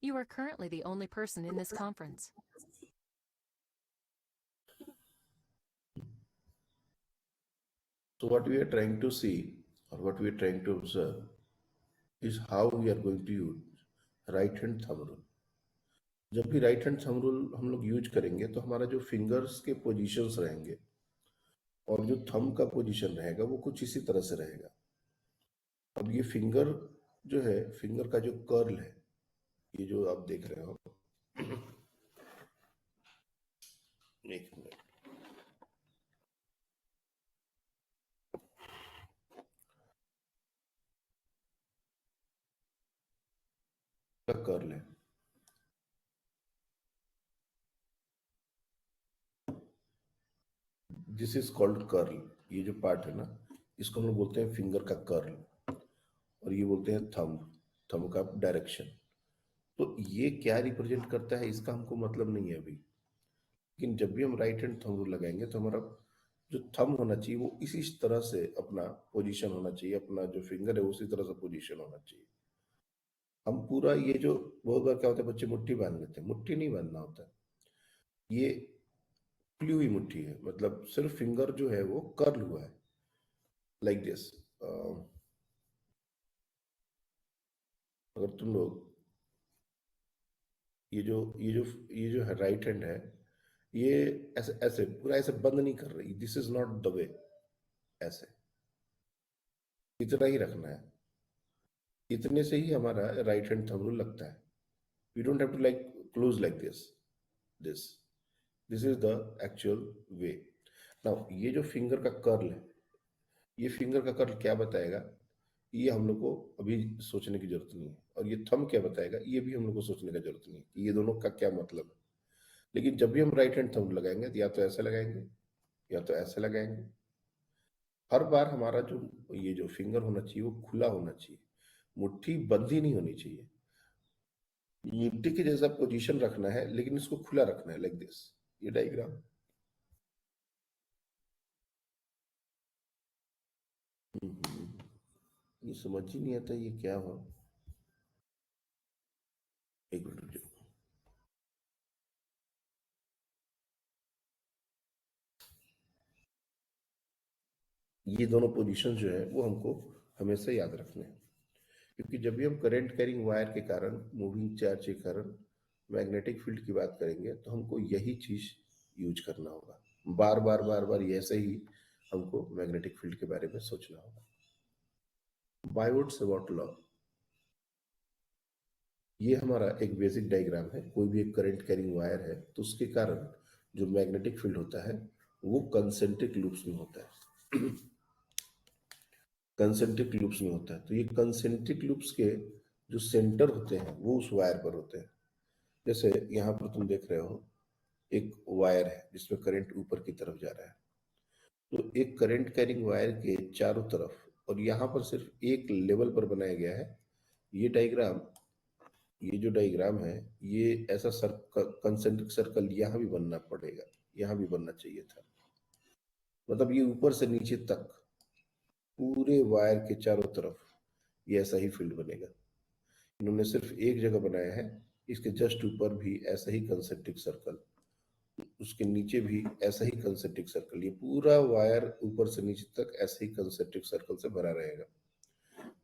You are currently the only person in this conference. So what we are trying to see or what we are trying to observe is how we are going to use right hand thumb rule. जब भी right hand thumb rule हम लोग use करेंगे तो हमारा जो fingers के positions रहेंगे और जो थंब का पोजीशन रहेगा वो कुछ इसी तरह से रहेगा। अब ये फिंगर जो है, फिंगर का जो कर्ल है, ये जो आप देख रहे हो, एक मिनट, का कर्ल है, दिस इज कॉल्ड कर्ल। ये जो पार्ट है ना, इसको हम लोग बोलते हैं फिंगर का कर्ल और ये बोलते हैं थंब, थंब का डायरेक्शन। तो ये क्या रिप्रेजेंट करता है इसका हमको मतलब नहीं है अभी, लेकिन जब भी हम राइट हैंड थंब रूल लगाएंगे तो हमारा जो थंब होना चाहिए वो इसी तरह से अपना पोजीशन होना चाहिए, अपना जो फिंगर है उसी तरह से पोजीशन होना चाहिए। हम पूरा ये जो बहुत बार क्या होता है, बच्चे मुट्ठी बांध लेते हैं, मुट्ठी नहीं बांधना होता, ये खुली हुई मुट्ठी है, मतलब सिर्फ फिंगर जो है वो कर्ल हुआ है लाइक दिस। अगर तुम लोग ये जो है राइट हैंड है, ये ऐसे ऐसे पूरा ऐसे बंद नहीं कर रही, this is not the way, ऐसे इतना ही रखना है, इतने से ही हमारा राइट हैंड थंब रूल लगता है। We don't have to like close like this this is the actual way. Now ये जो फिंगर का कर्ल है, ये फिंगर का कर्ल क्या बताएगा, ये हम लोग को अभी सोचने की जरूरत नहीं है, और ये थंब क्या बताएगा ये भी हम लोग को सोचने का जरूरत नहीं है कि ये दोनों का क्या मतलब है। लेकिन जब भी हम राइट हैंड थंब लगाएंगे तो या तो ऐसे लगाएंगे या तो ऐसे लगाएंगे। हर बार हमारा जो ये जो फिंगर होना चाहिए वो खुला होना चाहिए, मुट्ठी बंदी नहीं होनी चाहिए। मुट्ठी के जैसा पोजीशन रखना है लेकिन इसको खुला रखना है लाइक दिस। ये डायग्राम ये समझ ही नहीं आता ये क्या हो। एक मिनट रुकिए। ये दोनों पोजीशन जो है वो हमको हमेशा याद रखने हैं, क्योंकि जब भी हम करंट कैरिंग वायर के कारण, मूविंग चार्ज के कारण मैग्नेटिक फील्ड की बात करेंगे तो हमको यही चीज यूज करना होगा। बार बार बार बार ऐसे ही हमको मैग्नेटिक फील्ड के बारे में सोचना होगा। बायोट सेवर्ट लॉ, ये हमारा एक बेसिक डायग्राम है। कोई भी एक करंट कैरिंग वायर है तो उसके कारण जो मैग्नेटिक फील्ड होता है वो कंसेंट्रिक लूप्स में होता है। कंसेंट्रिक लूप्स में होता है, तो ये कंसेंट्रिक लूप्स के जो सेंटर होते हैं वो उस वायर पर होते हैं। जैसे यहाँ पर तुम देख रहे हो एक वायर है जिसमें करंट ऊपर की तरफ जा रहा है, तो एक करंट कैरिंग वायर के चारों तरफ, और यहाँ पर सिर्फ एक लेवल पर बनाया गया है ये डायग्राम। ये जो डायग्राम है ये ऐसा कंसेंट्रिक सर्कल यहाँ भी बनना पड़ेगा, यहाँ भी बनना चाहिए था, मतलब ये ऊपर से नीचे तक पूरे वायर के चारों तरफ ये ऐसा ही फील्ड बनेगा। इन्होंने सिर्फ एक जगह बनाया है, इसके जस्ट ऊपर भी ऐसा ही कंसेंट्रिक सर्कल, उसके नीचे भी ऐसा ही कंसेंट्रिक सर्कल, ये पूरा वायर ऊपर से नीचे तक ऐसे ही कंसेंट्रिक सर्कल से भरा रहेगा।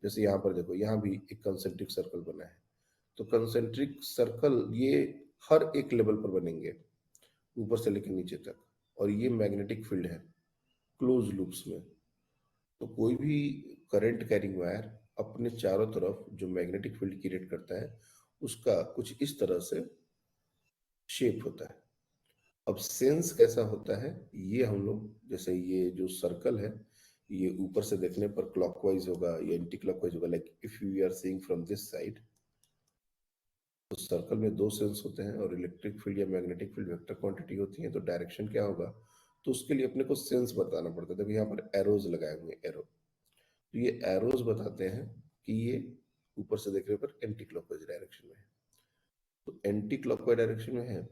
जैसे यहाँ पर देखो, यहाँ भी एक कंसेंट्रिक सर्कल बना है, तो कंसेंट्रिक सर्कल ये हर एक लेवल पर बनेंगे ऊपर से लेकर नीचे तक, और ये मैग्नेटिक फील्ड है क्लोज लूप्स में। तो कोई भी करंट कैरिंग वायर अपने चारों तरफ जो मैग्नेटिक फील्ड क्रिएट करता है उसका कुछ इस तरह से शेप होता है। अब सेंस कैसा होता है ये हम लोग, जैसे ये जो सर्कल है ये ऊपर से देखने पर क्लॉकवाइज होगा या एंटी क्लॉकवाइज होगा, like if you are seeing from this side, तो सर्कल में दो सेंस होते हैं और इलेक्ट्रिक फील्ड या मैग्नेटिक फील्ड वेक्टर क्वांटिटी होती है, तो डायरेक्शन क्या होगा, तो उसके लिए अपने को सेंस बताना पड़ता है। देखो यहाँ पर एरोज लगाए हुए, एरो, तो ये एरोज बताते हैं कि ये ऊपर से देखने पर एंटी क्लॉकवाइज डायरेक्शन में है, तो एंटी क्लॉकवाइज डायरेक्शन में है।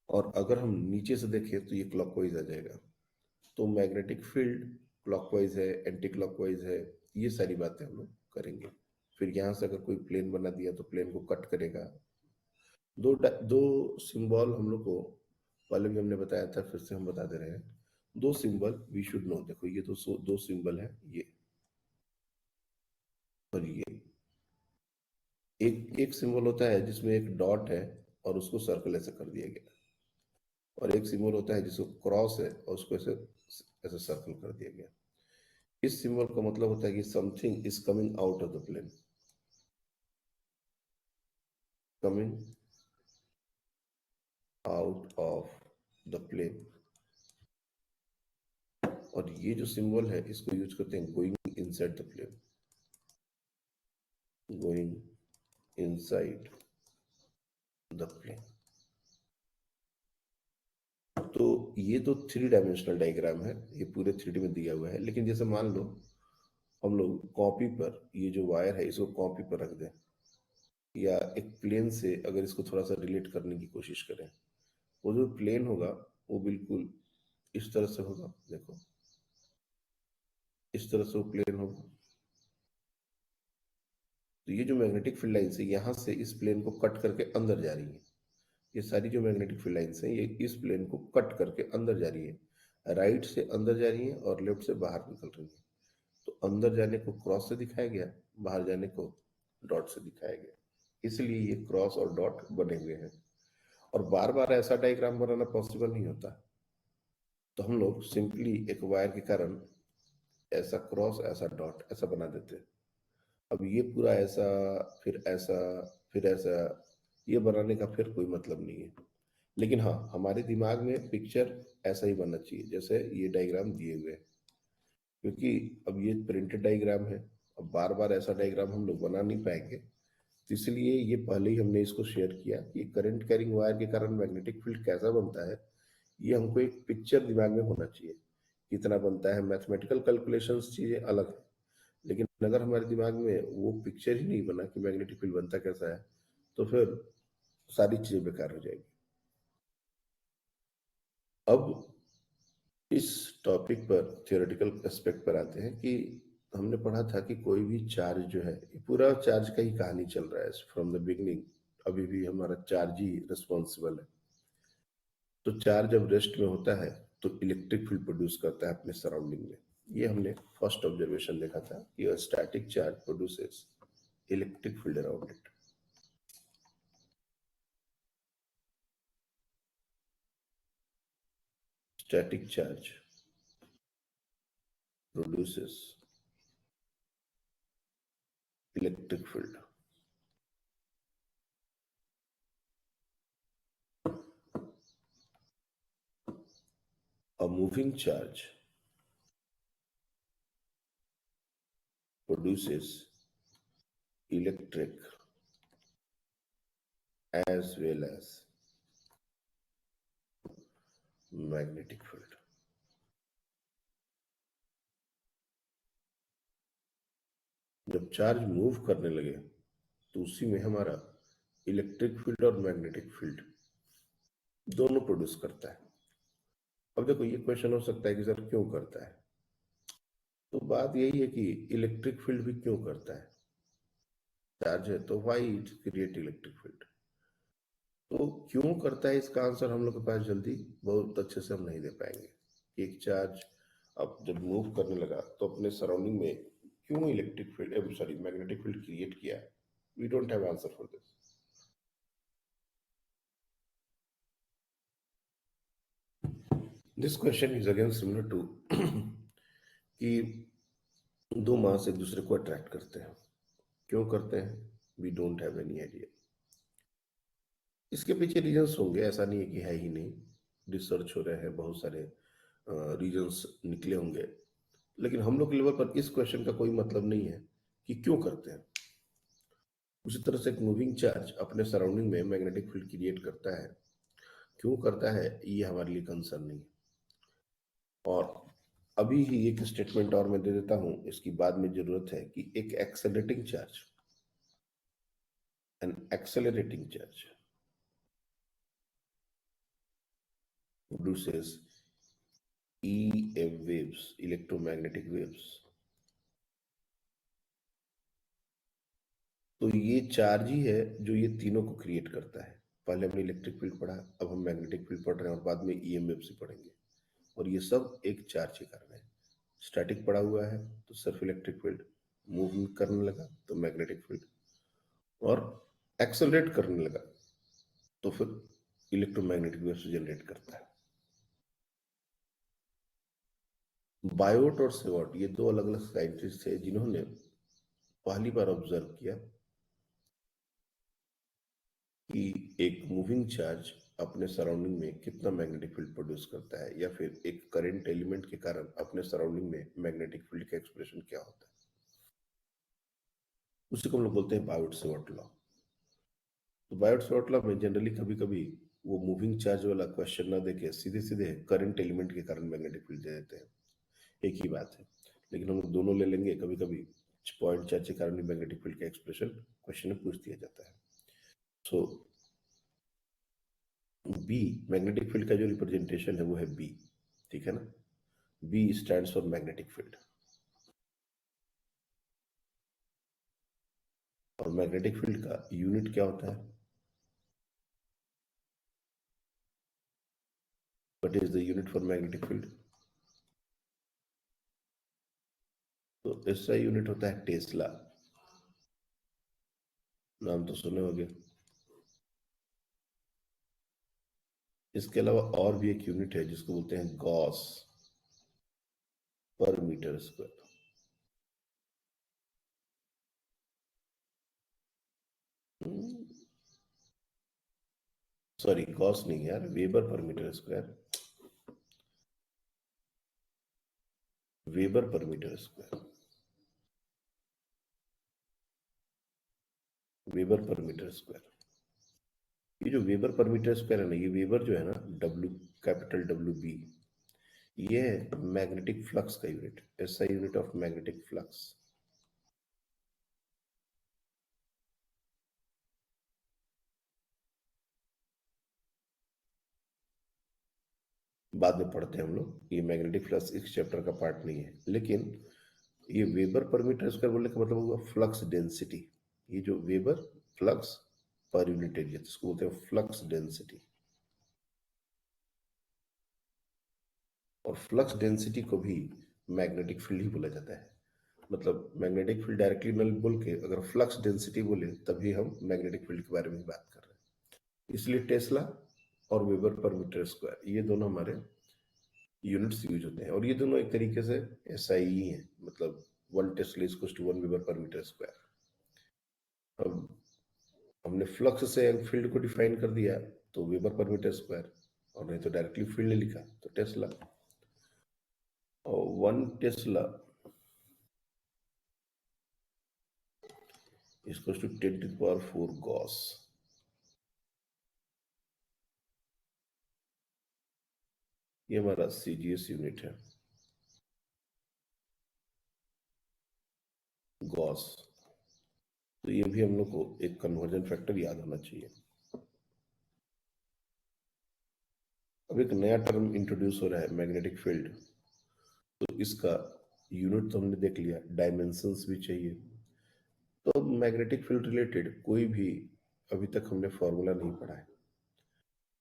और अगर हम नीचे से देखें तो ये क्लॉकवाइज आ जाएगा, तो मैग्नेटिक फील्ड क्लॉकवाइज है, एंटी क्लॉकवाइज है, ये सारी बातें हम लोग करेंगे। फिर यहाँ से अगर कोई प्लेन बना दिया तो प्लेन को कट करेगा। दो सिंबल हम लोग को पहले भी हमने बताया था, फिर से हम बता दे रहे हैं। दो सिंबल वी शुड नो। देखो ये तो दो सिंबल है, ये और ये। एक एक सिंबल होता है जिसमें एक डॉट है और उसको सर्कल ऐसे कर दिया गया, और एक सिंबल होता है जिसको क्रॉस है और उसको ऐसे ऐसे सर्कल कर दिया गया। इस सिंबल का मतलब होता है कि something is coming out of the plane, coming out of the plane. और ये जो सिंबल है इसको यूज करते हैं going inside the plane, going inside the plane. तो ये तो थ्री डायमेंशनल डायग्राम है, ये पूरे 3D में दिया हुआ है। लेकिन जैसे मान लो हम लोग कॉपी पर ये जो वायर है इसको कॉपी पर रख दें, या एक प्लेन से अगर इसको थोड़ा सा रिलेट करने की कोशिश करें, वो जो प्लेन होगा वो बिल्कुल इस तरह से होगा। देखो इस तरह से वो प्लेन होगा। तो ये जो मैग्नेटिक फील्ड लाइन्स है यहाँ से इस प्लेन को कट करके अंदर जा रही है। ये सारी जो मैग्नेटिक फील्ड लाइन्स हैं ये इस प्लेन को कट करके अंदर जा रही है, राइट से अंदर जा रही है और लेफ्ट से बाहर निकल रही है। तो अंदर जाने को क्रॉस से दिखाया गया, बाहर जाने को डॉट से दिखाया गया, इसलिए ये क्रॉस और डॉट बने हुए हैं। और बार बार ऐसा डायग्राम बनाना पॉसिबल नहीं होता, तो हम लोग सिंपली एक वायर के कारण ऐसा क्रॉस ऐसा डॉट ऐसा बना देते हैं। अब ये पूरा ऐसा, फिर ऐसा, फिर ऐसा, ये बनाने का फिर कोई मतलब नहीं है। लेकिन हाँ, हमारे दिमाग में पिक्चर ऐसा ही बनना चाहिए जैसे ये डायग्राम दिए हुए हैं, क्योंकि अब ये प्रिंटेड डायग्राम है। अब बार बार ऐसा डायग्राम हम लोग बना नहीं पाएंगे, तो इसलिए ये पहले ही हमने इसको शेयर किया कि करंट कैरिंग वायर के कारण मैग्नेटिक फील्ड कैसा बनता है। ये हमको एक पिक्चर दिमाग में होना चाहिए, कितना बनता है। मैथमेटिकल कैलकुलेशंस चीजें अलग है, लेकिन अगर हमारे दिमाग में वो पिक्चर ही नहीं बना कि मैग्नेटिक फील्ड बनता कैसा है, तो फिर सारी चीजें बेकार हो जाएगी। अब इस टॉपिक पर थियोरेटिकल एस्पेक्ट पर आते हैं कि हमने पढ़ा था कि कोई भी चार्ज जो है, ये पूरा चार्ज का ही कहानी चल रहा है फ्रॉम द बिगनिंग। अभी भी हमारा चार्ज ही रिस्पॉन्सिबल है। तो चार्ज जब रेस्ट में होता है तो इलेक्ट्रिक फील्ड प्रोड्यूस करता है अपने सराउंडिंग में। ये हमने फर्स्ट ऑब्जर्वेशन देखा था कि static charge produces electric field around it. Static charge produces electric field. A moving charge produces electric as well as magnetic field. जब चार्ज मूव करने लगे तो उसी में हमारा इलेक्ट्रिक फील्ड और मैग्नेटिक फील्ड दोनों प्रोड्यूस करता है। अब देखो ये क्वेश्चन हो सकता है कि सर क्यों करता है, तो बात यही है कि इलेक्ट्रिक फील्ड भी क्यों करता है। चार्ज है तो why it create electric field. तो क्यों करता है इसका आंसर हम लोग के पास जल्दी बहुत अच्छे से हम नहीं दे पाएंगे। एक चार्ज अब जब मूव करने लगा तो अपने सराउंडिंग में क्यों electric field sorry magnetic field create किया, we don't have answer for this. This question is again similar to कि दो मास एक दूसरे को अट्रैक्ट करते हैं, क्यों करते हैं, we don't have any idea. इसके पीछे रीजंस होंगे, ऐसा नहीं है कि है ही नहीं। रिसर्च हो रहे हैं, बहुत सारे रीजंस निकले होंगे, लेकिन हम लोग के लेवल पर इस क्वेश्चन का कोई मतलब नहीं है कि क्यों करते हैं। उसी तरह से एक मूविंग चार्ज अपने सराउंडिंग में मैग्नेटिक फील्ड क्रिएट करता है, क्यों करता है ये हमारे लिए कंसर्न नहीं है। और अभी ही एक स्टेटमेंट और मैं दे देता हूं, इसकी बाद में जरूरत है कि एक accelerating charge, an accelerating charge produces EM waves, electromagnetic waves, तो ये चार्ज ही है जो ये तीनों को क्रिएट करता है। पहले हमने इलेक्ट्रिक फील्ड पढ़ा, अब हम मैग्नेटिक फील्ड पढ़ रहे हैं और बाद में ईएमएफ से पढ़ेंगे। और ये सब एक चार्ज के कारण है। स्टैटिक पड़ा हुआ है तो सिर्फ इलेक्ट्रिक फील्ड, मूव करने लगा तो मैग्नेटिक फील्ड, और एक्सेलरेट करने लगा तो फिर इलेक्ट्रोमैग्नेटिक वेव से जनरेट करता है। बायोट और सेवाट ये दो अलग अलग साइंटिस्ट थे जिन्होंने पहली बार ऑब्जर्व किया कि एक मूविंग चार्ज अपने सराउंडिंग में कितना मैग्नेटिक फील्ड प्रोड्यूस करता है, या फिर एक करंट एलिमेंट के कारण अपने सराउंडिंग में मैग्नेटिक फील्ड का एक्सप्रेशन क्या होता है। उसी को हम लोग बोलते हैं बायोट सेवाट लॉ। तो बायोट सेवाट लॉ में जनरली कभी कभी वो मूविंग चार्ज वाला क्वेश्चन ना देके सीधे सीधे करंट एलिमेंट के कारण मैग्नेटिक फील्ड दे देते हैं। एक ही बात है, लेकिन हम लोग दोनों ले लेंगे। कभी कभी पॉइंट चार्ज के कारण भी मैग्नेटिक फील्ड का एक्सप्रेशन क्वेश्चन में पूछ दिया जाता है। सो बी मैग्नेटिक फील्ड का जो रिप्रेजेंटेशन है वो है बी, ठीक है ना। B stands for magnetic field. और मैग्नेटिक फील्ड का यूनिट क्या होता है? What is the unit for magnetic field? तो इसका यूनिट होता है टेस्ला। नाम तो सुने होंगे। इसके अलावा और भी एक यूनिट है जिसको बोलते हैं गॉस पर मीटर स्क्वायर। सॉरी, गॉस नहीं यार, weber per metre square. Weber per metre square. Weber per metre square. ये जो वेबर पर मीटर स्क्वायर है ना, ये वेबर जो है ना, डब्ल्यू, कैपिटल डब्ल्यू बी, ये है मैग्नेटिक फ्लक्स का यूनिट। ऐसा यूनिट ऑफ मैग्नेटिक फ्लक्स। बाद में पढ़ते हैं हम लोग, ये मैग्नेटिक फ्लक्स इस चैप्टर का पार्ट नहीं है। लेकिन ये वेबर पर मीटर स्क्वायर बोलने का मतलब होगा फ्लक्स डेंसिटी। ये जो weber flux per unit area, इसको बोलते हैं फ्लक्स डेंसिटी। और फ्लक्स डेंसिटी को भी मैग्नेटिक फील्ड ही बोला जाता है। मतलब मैग्नेटिक फील्ड डायरेक्टली न बोल के अगर फ्लक्स डेंसिटी बोले तभी हम मैग्नेटिक फील्ड के बारे में बात कर रहे हैं। इसलिए टेस्ला और वेबर पर मीटर स्क्वायर ये दोनों हमारे यूनिट्स यूज होते हैं। और ये दोनों एक तरीके से एसआई ही है, मतलब 1 tesla equals to 1 weber per metre square. अब हमने फ्लक्स से फील्ड को डिफाइन कर दिया तो वेबर पर मीटर स्क्वायर, और नहीं तो डायरेक्टली फील्ड लिखा तो टेस्ला। और 1 टेस्ला इक्वल्स टू 10⁴ गॉस। ये हमारा सीजीएस यूनिट है, गॉस। तो ये भी हम लोग को एक कन्वर्जन फैक्टर याद होना चाहिए। अब एक नया टर्म इंट्रोड्यूस हो रहा है, मैग्नेटिक फील्ड। तो इसका यूनिट तो हमने देख लिया, डायमेंशंस भी चाहिए। तो मैग्नेटिक फील्ड रिलेटेड कोई भी अभी तक हमने फॉर्मूला नहीं पढ़ा है,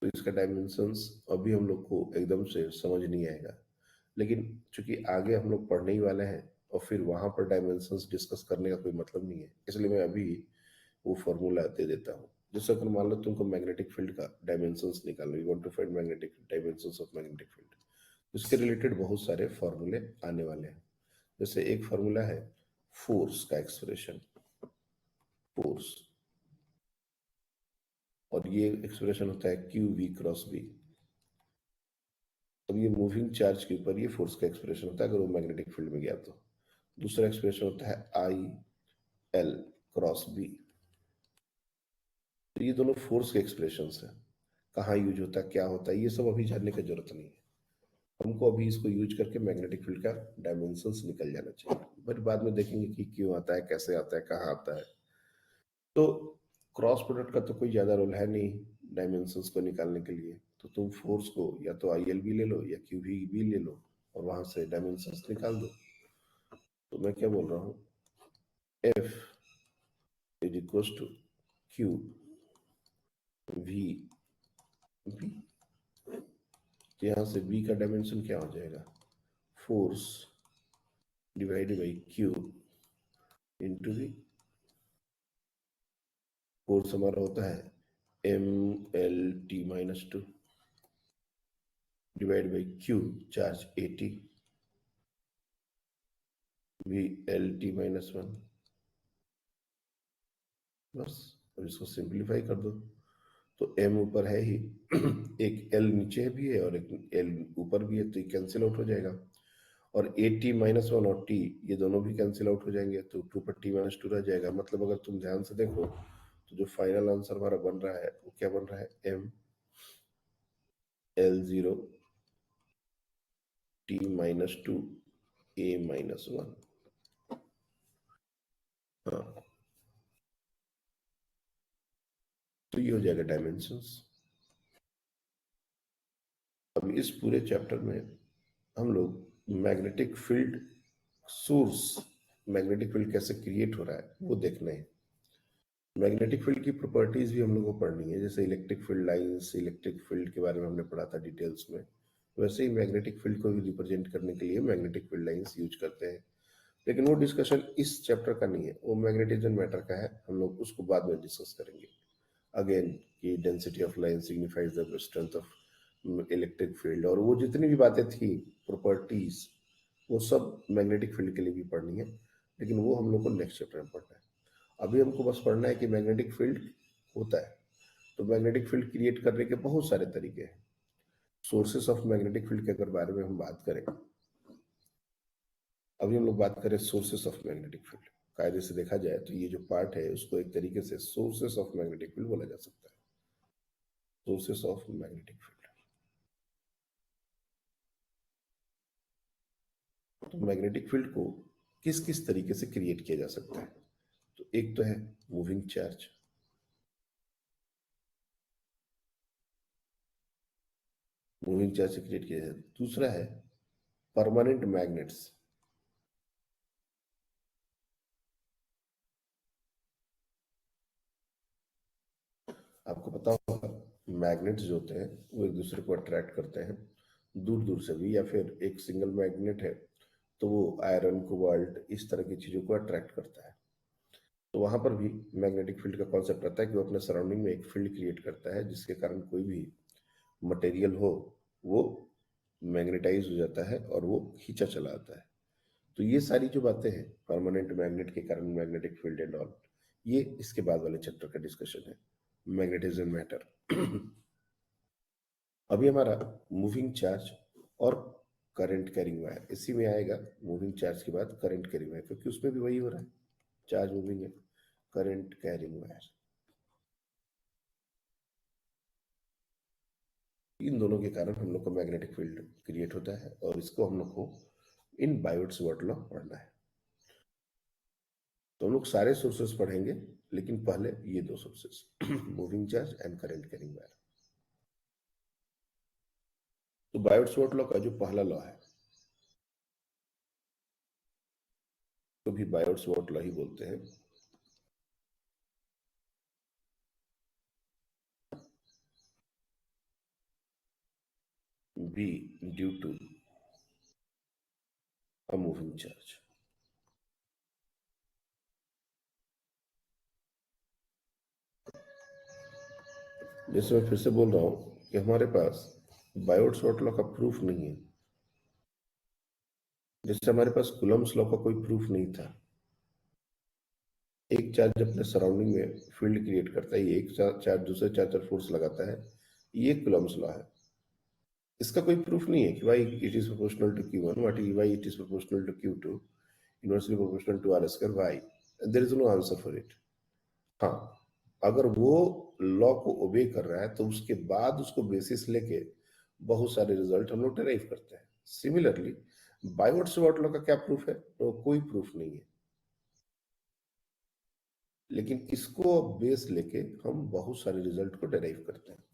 तो इसका डायमेंशंस अभी हम लोग को एकदम से समझ नहीं आएगा। लेकिन चूंकि आगे हम लोग पढ़ने ही वाले हैं और फिर वहां पर डायमेंशंस डिस्कस करने का कोई मतलब नहीं है, इसलिए मैं अभी वो फॉर्मूला दे देता हूँ। जैसे अगर मान लो तुमको मैग्नेटिक फील्ड का डायमेंशंस निकालना, you want to find magnetic dimensions of magnetic field, इसके रिलेटेड बहुत सारे फॉर्मूले आने वाले हैं। जैसे एक फॉर्मूला है फोर्स का एक्सप्रेशन, फोर्स, और ये एक्सप्रेशन होता है क्यू वी क्रॉस बी। अब ये मूविंग चार्ज के ऊपर ये फोर्स का एक्सप्रेशन होता है अगर वो मैग्नेटिक फील्ड में गया तो। दूसरा एक्सप्रेशन होता है आई एल क्रॉस बी। तो ये दोनों फोर्स के एक्सप्रेशन है। कहाँ यूज होता है, क्या होता है, ये सब अभी जानने की जरूरत नहीं है। हमको अभी इसको यूज करके मैग्नेटिक फील्ड का डायमेंशंस निकल जाना चाहिए। बट बाद में देखेंगे कि क्यों आता है, कैसे आता है, कहाँ आता है। तो क्रॉस प्रोडक्ट का तो कोई ज्यादा रोल है नहीं डायमेंशंस को निकालने के लिए। तो तुम फोर्स को या तो आई एल भी ले लो या क्यू भी ले लो और वहां से डायमेंशंस निकाल दो। तो मैं क्या बोल रहा हूँ, F is equal to Q V B. यहां से बी का डायमेंशन क्या हो जाएगा, force divided by Q into V. Force हमारा होता है M L T minus two divide by Q charge 80 V L T minus one. बस अब इसको सिंप्लीफाई कर दो तो m ऊपर है ही एक l नीचे भी है और एक l ऊपर भी है, तो ये कैंसिल आउट हो जाएगा। और ए टी माइनस वन और t ये दोनों भी कैंसिल आउट हो जाएंगे, तो 2 पर t माइनस टू रह जाएगा। मतलब अगर तुम ध्यान से देखो तो जो फाइनल आंसर हमारा बन रहा है वो क्या बन रहा है, m l zero t minus two a minus one. हाँ, तो ये हो जाएगा डायमेंशंस। अब इस पूरे चैप्टर में हम लोग magnetic field source, magnetic field कैसे क्रिएट हो रहा है वो देखना है। मैग्नेटिक फील्ड की प्रॉपर्टीज भी हम लोग को पढ़नी है, जैसे electric field lines, electric field के बारे में हमने पढ़ा था डिटेल्स में, वैसे ही मैग्नेटिक फील्ड को भी रिप्रेजेंट करने के लिए मैग्नेटिक फील्ड लाइंस यूज करते हैं। लेकिन वो डिस्कशन इस चैप्टर का नहीं है, वो मैग्नेटिज्म मैटर का है, हम लोग उसको बाद में डिस्कस करेंगे। अगेन कि density of line signifies the strength of electric field, और वो जितनी भी बातें थी प्रॉपर्टीज, वो सब मैग्नेटिक फील्ड के लिए भी पढ़नी है, लेकिन वो हम लोग को नेक्स्ट चैप्टर में पढ़ना है। अभी हमको बस पढ़ना है कि मैग्नेटिक फील्ड होता है। तो मैग्नेटिक फील्ड क्रिएट करने के बहुत सारे तरीके हैं। सोर्सेस ऑफ मैग्नेटिक फील्ड के अगर बारे में हम बात करें, अभी हम लोग बात करें सोर्सेस ऑफ मैग्नेटिक फील्ड। कायदे से देखा जाए तो ये जो पार्ट है उसको एक तरीके से सोर्सेस ऑफ मैग्नेटिक फील्ड बोला जा सकता है। सोर्सेस ऑफ मैग्नेटिक फील्ड, तो मैग्नेटिक फील्ड को किस किस तरीके से क्रिएट किया जा सकता है। तो एक तो है मूविंग चार्ज, मूविंग चार्ज से क्रिएट किया जाए। दूसरा है परमानेंट मैग्नेट्स। आपको पता होगा मैग्नेट्स जो होते हैं वो एक दूसरे को अट्रैक्ट करते हैं दूर दूर से भी, या फिर एक सिंगल मैग्नेट है तो वो आयरन कोबाल्ट इस तरह की चीजों को अट्रैक्ट करता है। तो वहां पर भी मैग्नेटिक फील्ड का कॉन्सेप्ट रहता है कि वो अपने सराउंडिंग में एक फील्ड क्रिएट करता है जिसके कारण कोई भी मटेरियल हो वो मैग्नेटाइज हो जाता है और वो खींचा चला आता है। तो ये सारी जो बातें हैं परमानेंट मैग्नेट के कारण मैग्नेटिक फील्ड एंड ऑल, ये इसके बाद वाले चैप्टर का डिस्कशन है, मैग्नेटिज्म मैटर। अभी हमारा मूविंग चार्ज और करंट कैरिंग वायर, इसी में आएगा। मूविंग चार्ज के बाद करंट कैरिंग वायर, क्योंकि उसमें भी वही हो रहा है, चार्ज मूविंग है। करंट कैरिंग वायर, इन दोनों के कारण हम लोग को मैग्नेटिक फील्ड क्रिएट होता है, और इसको हम लोग को इन बायोट्स-वार्ट लॉ पढ़ना है। तो हम लोग सारे सोर्सेस पढ़ेंगे, लेकिन पहले ये दो sources moving charge and current carrying wire. तो बायोट्स-वार्ट लॉ का जो पहला लॉ है, तो भी बायोट्स-वार्ट लॉ ही बोलते हैं। B due to a moving charge. जैसे मैं फिर से बोल रहा हूं कि हमारे पास बायोट्स-वार्ट लॉ का प्रूफ नहीं है। जैसे हमारे पास कूलम्ब्स लॉ का कोई प्रूफ नहीं था। एक चार्ज अपने सराउंडिंग में फील्ड क्रिएट करता है, एक चार्ज दूसरे चार्ज पर फोर्स लगाता है, ये कूलम्ब्स लॉ है। इसका कोई प्रूफ नहीं है कि why it is proportional to Q1, why it is proportional to Q2, inversely proportional to R square, why. There is no answer for it. हाँ, अगर वो लॉ को ओबे कर रहा है तो उसके बाद उसको बेसिस लेके बहुत सारे रिजल्ट हम लोग डिराइव करते हैं। सिमिलरली बायोट्स-वार्ट लॉ का क्या प्रूफ है, तो कोई प्रूफ नहीं है, लेकिन इसको बेस लेके हम बहुत सारे रिजल्ट को डिराइव करते हैं।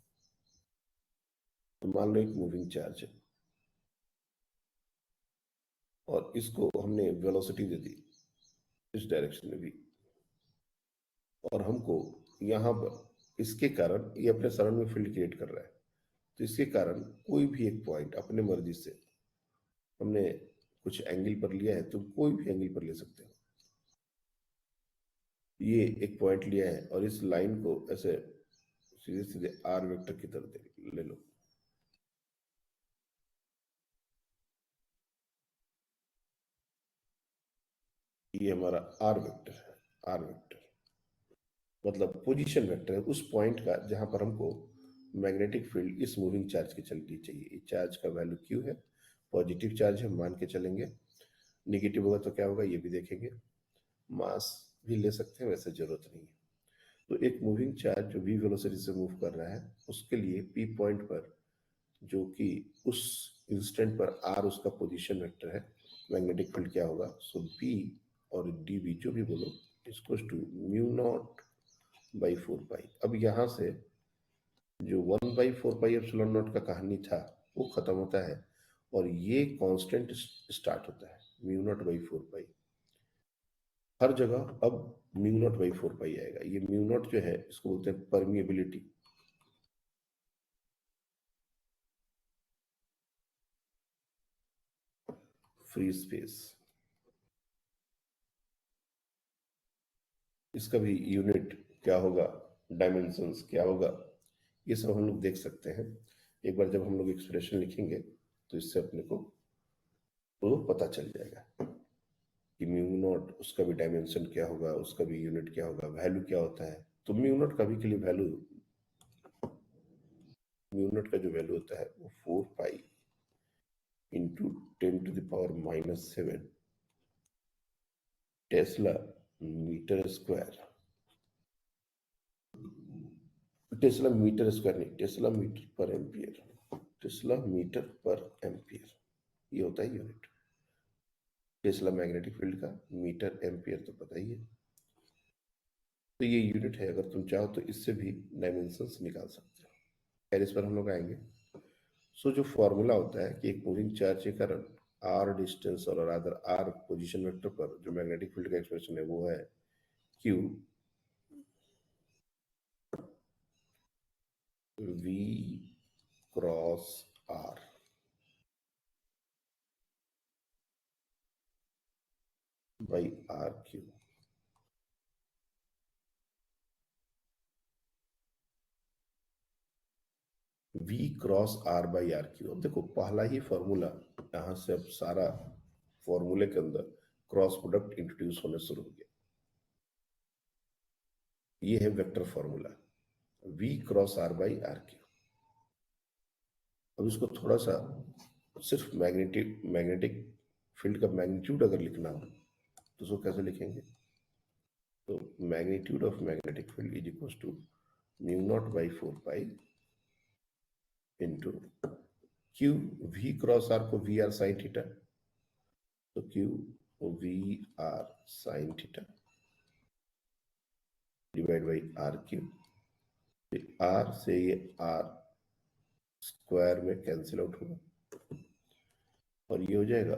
तो मान लो एक मूविंग चार्ज है और इसको हमने वेलोसिटी दे दी इस डायरेक्शन में भी, और हमको यहाँ पर इसके कारण ये अपने सराउंड में फील्ड क्रिएट कर रहा है, तो इसके कारण कोई भी एक पॉइंट अपने मर्जी से हमने कुछ एंगल पर लिया है, तुम कोई भी एंगल पर ले सकते हो। ये एक पॉइंट लिया है और इस लाइन को ऐसे सीधे सीधे आर वेक्टर की तरह ले लो। ये हमारा आर वेक्टर है, आर वेक्टर मतलब पोजीशन वेक्टर है उस पॉइंट का जहां पर हमको मैग्नेटिक फील्ड इस मूविंग चार्ज की चलनी चाहिए। इस चार्ज का वैल्यू क्यू है, पॉजिटिव चार्ज है मान के चलेंगे, निगेटिव होगा तो क्या होगा ये भी देखेंगे। मास भी ले सकते हैं, वैसे जरूरत नहीं है। तो एक मूविंग चार्ज जो v वेलोसिटी से मूव कर रहा है उसके लिए p पॉइंट पर, जो कि उस इंस्टेंट पर r उसका पोजीशन वेक्टर है, मैग्नेटिक फील्ड क्या होगा, सो b और dv जो भी बोलो इसको टू म्यू नॉट बाई 4 पाई। अब यहाँ से जो 1/4 पाई एप्सिलॉन नॉट का कहानी था वो खत्म होता है और ये कांस्टेंट स्टार्ट होता है म्यू नॉट बाई 4 पाई। हर जगह अब म्यू नॉट बाई 4 पाई आएगा। ये म्यू नॉट जो है इसको बोलते हैं परमिएबिलिटी, फ्री स्पेस। इसका भी यूनिट क्या होगा, डायमेंशंस क्या होगा, ये सब हम लोग देख सकते हैं। एक बार जब हम लोग एक्सप्रेशन लिखेंगे तो इससे अपने को वो पता चल जाएगा कि म्यू नॉट उसका भी डायमेंशन क्या होगा, उसका भी यूनिट क्या होगा, वैल्यू क्या होता है। तो म्यू नॉट का भी के लिए वैल्यू, म्यू नॉट का जो वैल्यू होता है वो 4 pi into 10⁻⁻7 tesla metre square. Tesla metre square नहीं, tesla metre per ampere, tesla metre per ampere ये होता है यूनिट। टेस्ला मैग्नेटिक फील्ड का, मीटर एम्पियर तो पता ही है। तो ये यूनिट है, अगर तुम चाहो तो इससे भी डायमेंशंस निकाल सकते हो। खैर इस पर हम लोग आएंगे। सो जो फॉर्मूला होता है कि एक मूविंग चार्ज के कारण आर डिस्टेंस और अदर आर पोजीशन वेक्टर पर जो मैग्नेटिक फील्ड का एक्सप्रेशन है वो है Q V cross R by R cube. V cross R by R cube. अब देखो पहला ही फॉर्मूला, यहां से अब सारा फॉर्मूले के अंदर क्रॉस प्रोडक्ट इंट्रोड्यूस होने शुरू हो गया। ये है vector formula V cross R by R cube. अब इसको थोड़ा सा सिर्फ मैग्नेटिक फील्ड का मैग्नीट्यूड अगर लिखना हो तो उसको कैसे लिखेंगे, तो magnitude of magnetic field is equal to mu not by 4 pi into Q V cross are को वी आर साइन थीटा, तो Q V R sine theta divide by R cube. R से ये आर स्क्वायर में cancel out होगा और ये हो जाएगा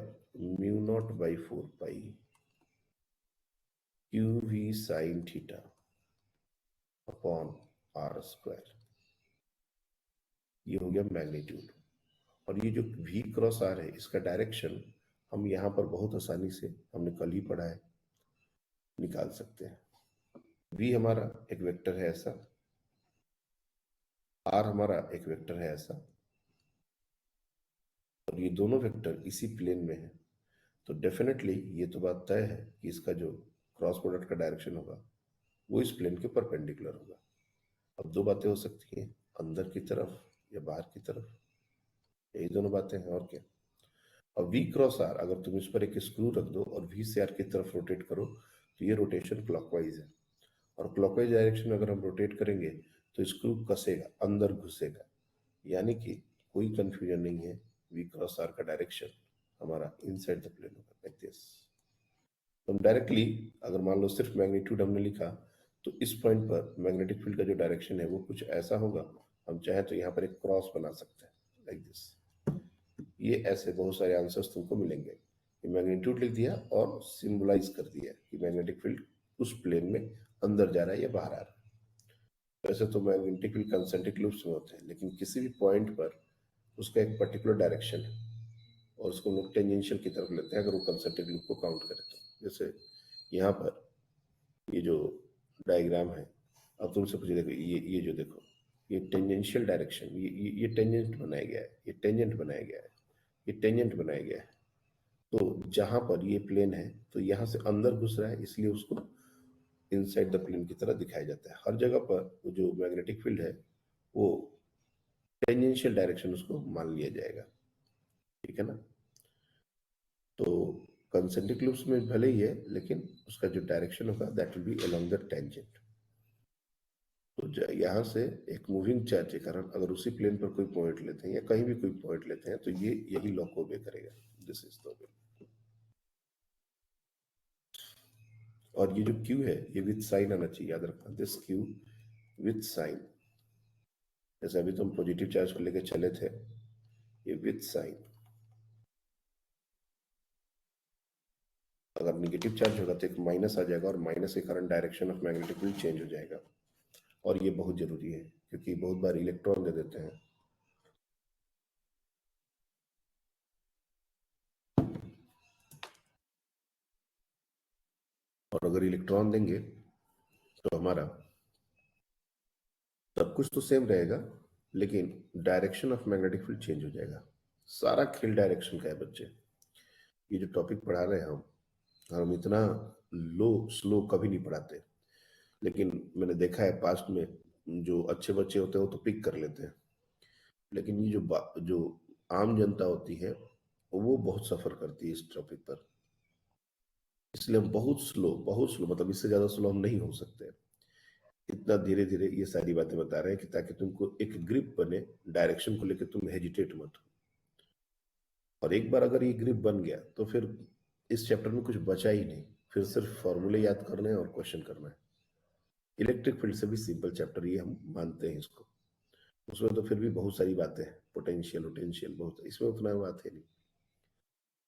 mu not by 4 pi Q V sine theta upon R square. ये हो गया मैग्नीट्यूड। और ये जो v क्रॉस आर है इसका डायरेक्शन हम यहाँ पर बहुत आसानी से, हमने कल ही पढ़ा है, निकाल सकते हैं। v हमारा एक वेक्टर है ऐसा, r हमारा एक वेक्टर है ऐसा, और ये दोनों वेक्टर इसी प्लेन में है। तो डेफिनेटली ये तो बात तय है कि इसका जो क्रॉस प्रोडक्ट का डायरेक्शन होगा वो इस प्लेन के परपेंडिकुलर होगा। अब दो बातें हो सकती हैं, अंदर की तरफ या बाहर की तरफ, यही दोनों बातें हैं और क्या। और v क्रॉस आर अगर तुम इस पर एक स्क्रू रख दो और v से r की तरफ रोटेट करो तो ये रोटेशन क्लॉकवाइज है, और क्लॉकवाइज डायरेक्शन में अगर हम रोटेट करेंगे तो स्क्रू कसेगा, अंदर घुसेगा, यानी कि कोई कंफ्यूजन नहीं है, v क्रॉस r का डायरेक्शन हमारा इनसाइड द प्लेन होगा लाइक दिस। तो हम डायरेक्टली अगर मान लो सिर्फ मैग्नीट्यूड हमने लिखा तो इस पॉइंट पर मैग्नेटिक फील्ड का जो डायरेक्शन है वो कुछ ऐसा होगा। हम चाहे तो यहाँ पर एक क्रॉस बना सकते हैं लाइक दिस। ये ऐसे बहुत सारे आंसर्स तुमको मिलेंगे कि मैग्नीट्यूड लिख दिया और सिंबलाइज कर दिया कि मैग्नेटिक फील्ड उस प्लेन में अंदर जा रहा है या बाहर आ रहा है। वैसे तो मैग्नेटिक फील्ड कंसेंट्रिक लूप्स में होते हैं, लेकिन किसी भी पॉइंट पर उसका एक पर्टिकुलर डायरेक्शन है और उसको हम लोग टेंजेंशियल की तरफ लेते हैं अगर वो कंसेंट्रिक लूप को काउंट करें तो। जैसे यहाँ पर ये जो डायग्राम है, अब तुमसे पूछे देखो, ये जो देखो, ये टेंजेंशियल डायरेक्शन, ये टेंजेंट बनाया गया है, ये टेंजेंट बनाया गया है, ये टेंजेंट बनाया गया है। तो जहां पर ये प्लेन है तो यहां से अंदर घुस रहा है, इसलिए उसको इनसाइड द प्लेन की तरह दिखाया जाता है। हर जगह पर वो जो मैग्नेटिक फील्ड है वो टेंजेंशियल डायरेक्शन उसको मान लिया जाएगा, ठीक है ना। तो कंसेंट्रिक लूप्स में भले ही है, लेकिन उसका जो डायरेक्शन होगा that will be along the tangent. तो यहाँ से एक मूविंग चार्ज के कारण अगर उसी प्लेन पर कोई पॉइंट लेते हैं या कहीं भी कोई पॉइंट लेते हैं तो ये यही लॉ को ओबे करेगा। This is the way. और ये जो क्यू है ये विथ साइन आना चाहिए, याद रखना, दिस क्यू विथ साइन। जैसे अभी तुम पॉजिटिव चार्ज को लेकर चले थे, ये विथ साइन। अगर निगेटिव चार्ज होगा तो एक माइनस आ जाएगा और माइनस के कारण direction of magnetic field change हो जाएगा। और ये बहुत जरूरी है क्योंकि बहुत बार इलेक्ट्रॉन दे देते हैं, और अगर इलेक्ट्रॉन देंगे तो हमारा सब कुछ तो सेम रहेगा, लेकिन direction of magnetic field change हो जाएगा। सारा खेल डायरेक्शन का है बच्चे। ये जो टॉपिक पढ़ा रहे हैं हम इतना लो स्लो कभी नहीं पढ़ाते, लेकिन मैंने देखा है पास्ट में जो अच्छे बच्चे होते हैं वो तो पिक कर लेते हैं, लेकिन ये जो आम जनता होती है वो बहुत सफर करती है इस टॉपिक पर। इसलिए हम बहुत स्लो, मतलब इससे ज्यादा स्लो हम नहीं हो सकते। इतना धीरे धीरे ये सारी बातें बता रहे हैं कि ताकि तुमको एक ग्रिप बने, डायरेक्शन को लेकर तुम हेजिटेट मत हो। और एक बार अगर ये ग्रिप बन गया तो फिर इस चैप्टर में कुछ बचा ही नहीं, फिर सिर्फ फॉर्मूले याद करने हैं और क्वेश्चन करना है। इलेक्ट्रिक फील्ड से भी सिंपल चैप्टर ये हम मानते हैं इसको। उसमें तो फिर भी बहुत सारी बातें हैं, पोटेंशियल पोटेंशियल बहुत, इसमें उतना बात है नहीं।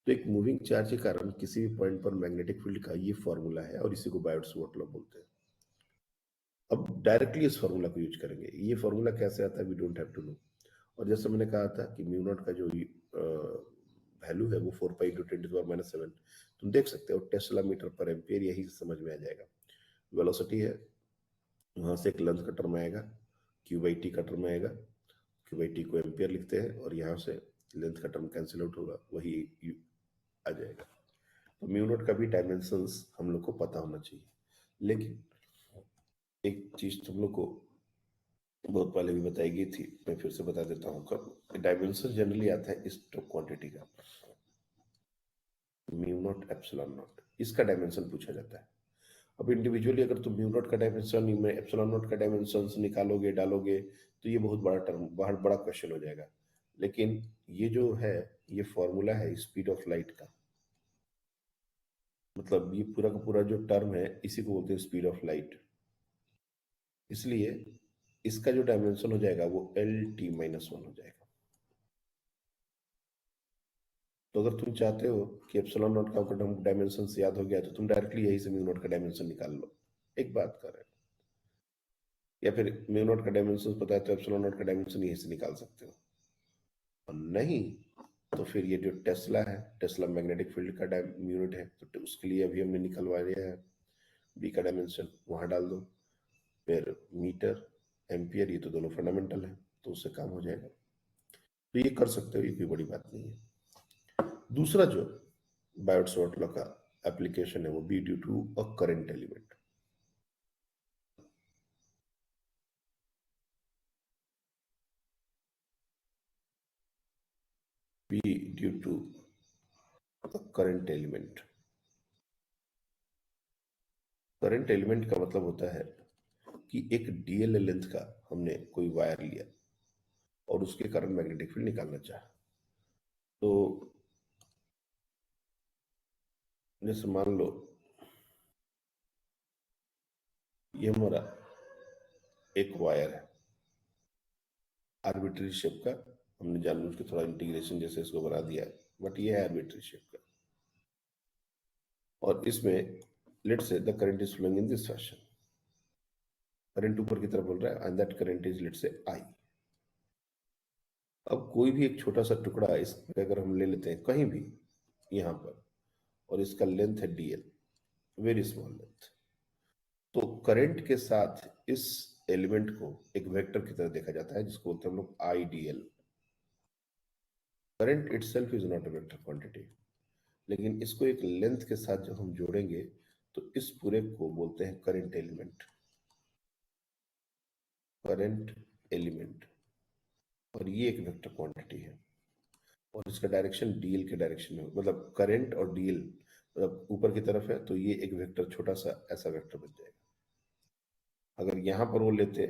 तो एक मूविंग चार्ज के कारण किसी भी पॉइंट पर मैग्नेटिक फील्ड का ये फॉर्मूला है और इसी को बायोट-सावर्त लॉ बोलते हैं। अब डायरेक्टली इस फॉर्मूला को यूज करेंगे। ये फॉर्मूला कैसे आता है we don't have to know. और जैसे मैंने कहा था कि म्यू नॉट का जो वैल्यू है वो 4 पाई इंटू 10⁻⁷ तुम देख सकते हो टेस्ला मीटर पर एम्पियर, यही से समझ में आ जाएगा। वेलोसिटी है, वहां से एक लेंथ का टर्म आएगा, क्यू बाई टी का टर्म आएगा, क्यू बाई टी को एम्पियर लिखते हैं और यहाँ से लेंथ का टर्म कैंसिल आउट होगा, वही आ जाएगा। तो म्यू नॉट का भी डायमेंशंस हम लोग को पता होना चाहिए। लेकिन एक चीज तुम लोग को बहुत पहले भी बताई गई थी, मैं फिर से बता देता हूँ। कब डायमेंशन जनरली आता है इस क्वांटिटी का, म्यू नॉट एप्सिलॉन नॉट, इसका डायमेंशन पूछा जाता है। अब इंडिविजुअली अगर तुम म्यू नॉट का डायमेंशन में एप्सिलॉन नॉट का डायमेंशन निकालोगे डालोगे तो ये बहुत बड़ा टर्म, बहुत बड़ा क्वेश्चन हो जाएगा। लेकिन ये जो है ये फॉर्मूला है स्पीड ऑफ लाइट का, मतलब ये पूरा का पूरा जो टर्म है इसी को बोलते हैं स्पीड ऑफ लाइट। इसलिए इसका जो डायमेंशन हो जाएगा वो L t-1 हो जाएगा। तो अगर तुम चाहते हो कि एप्सिलॉन नॉट का डायमेंशन याद हो गया तो तुम डायरेक्टली यही से म्यू नॉट का डायमेंशन निकाल लो, एक बात कर रहे हो। या फिर म्यू नॉट का डायमेंशन पता है तो एप्सिलॉन नॉट का डायमेंशन यही से निकाल सकते हो। और नहीं तो फिर ये जो टेस्ला है, टेस्ला मैग्नेटिक फील्ड का यूनिट है, तो उसके लिए अभी हमने निकलवा लिया है बी का डायमेंशन, वहां डाल दो। फिर मीटर एम्पियर, ये तो दोनों फंडामेंटल है तो उससे काम हो जाएगा। तो ये कर सकते हो, ये कोई बड़ी बात नहीं है। दूसरा जो बायोट-सावर्त लॉ का एप्लीकेशन है वो B due to a current element. B due to a current element. Current element का मतलब होता है कि एक डीएल लेंथ का हमने कोई वायर लिया और उसके कारण मैग्नेटिक फील्ड निकालना चाहा। तो जैसे मान लो ये हमारा एक वायर है आर्बिट्री शेप का, हमने जानबूझ के थोड़ा इंटीग्रेशन जैसे इसको बना दिया है, बट ये है आर्बिट्री शेप का। और इसमें let's say the current is flowing in this fashion. Current ऊपर की तरफ बोल रहा है, and that current is let's say I. अब कोई भी एक छोटा सा टुकड़ा इस अगर हम ले लेते हैं कहीं भी यहाँ पर, और इसका लेंथ है dl, वेरी स्मॉल लेंथ, तो करंट के साथ इस एलिमेंट को एक वेक्टर की तरह देखा जाता है जिसको बोलते हैं हम लोग I D L. Current itself is not a vector quantity, लेकिन इसको एक लेंथ के साथ जब हम जोड़ेंगे तो इस पूरे को बोलते हैं करंट एलिमेंट। करंट एलिमेंट, और ये एक वेक्टर क्वांटिटी है, और इसका डायरेक्शन डीएल के डायरेक्शन में, मतलब करंट और डीएल मतलब ऊपर की तरफ है, तो ये एक वेक्टर छोटा सा ऐसा वेक्टर बन जाएगा। अगर यहां पर वो लेते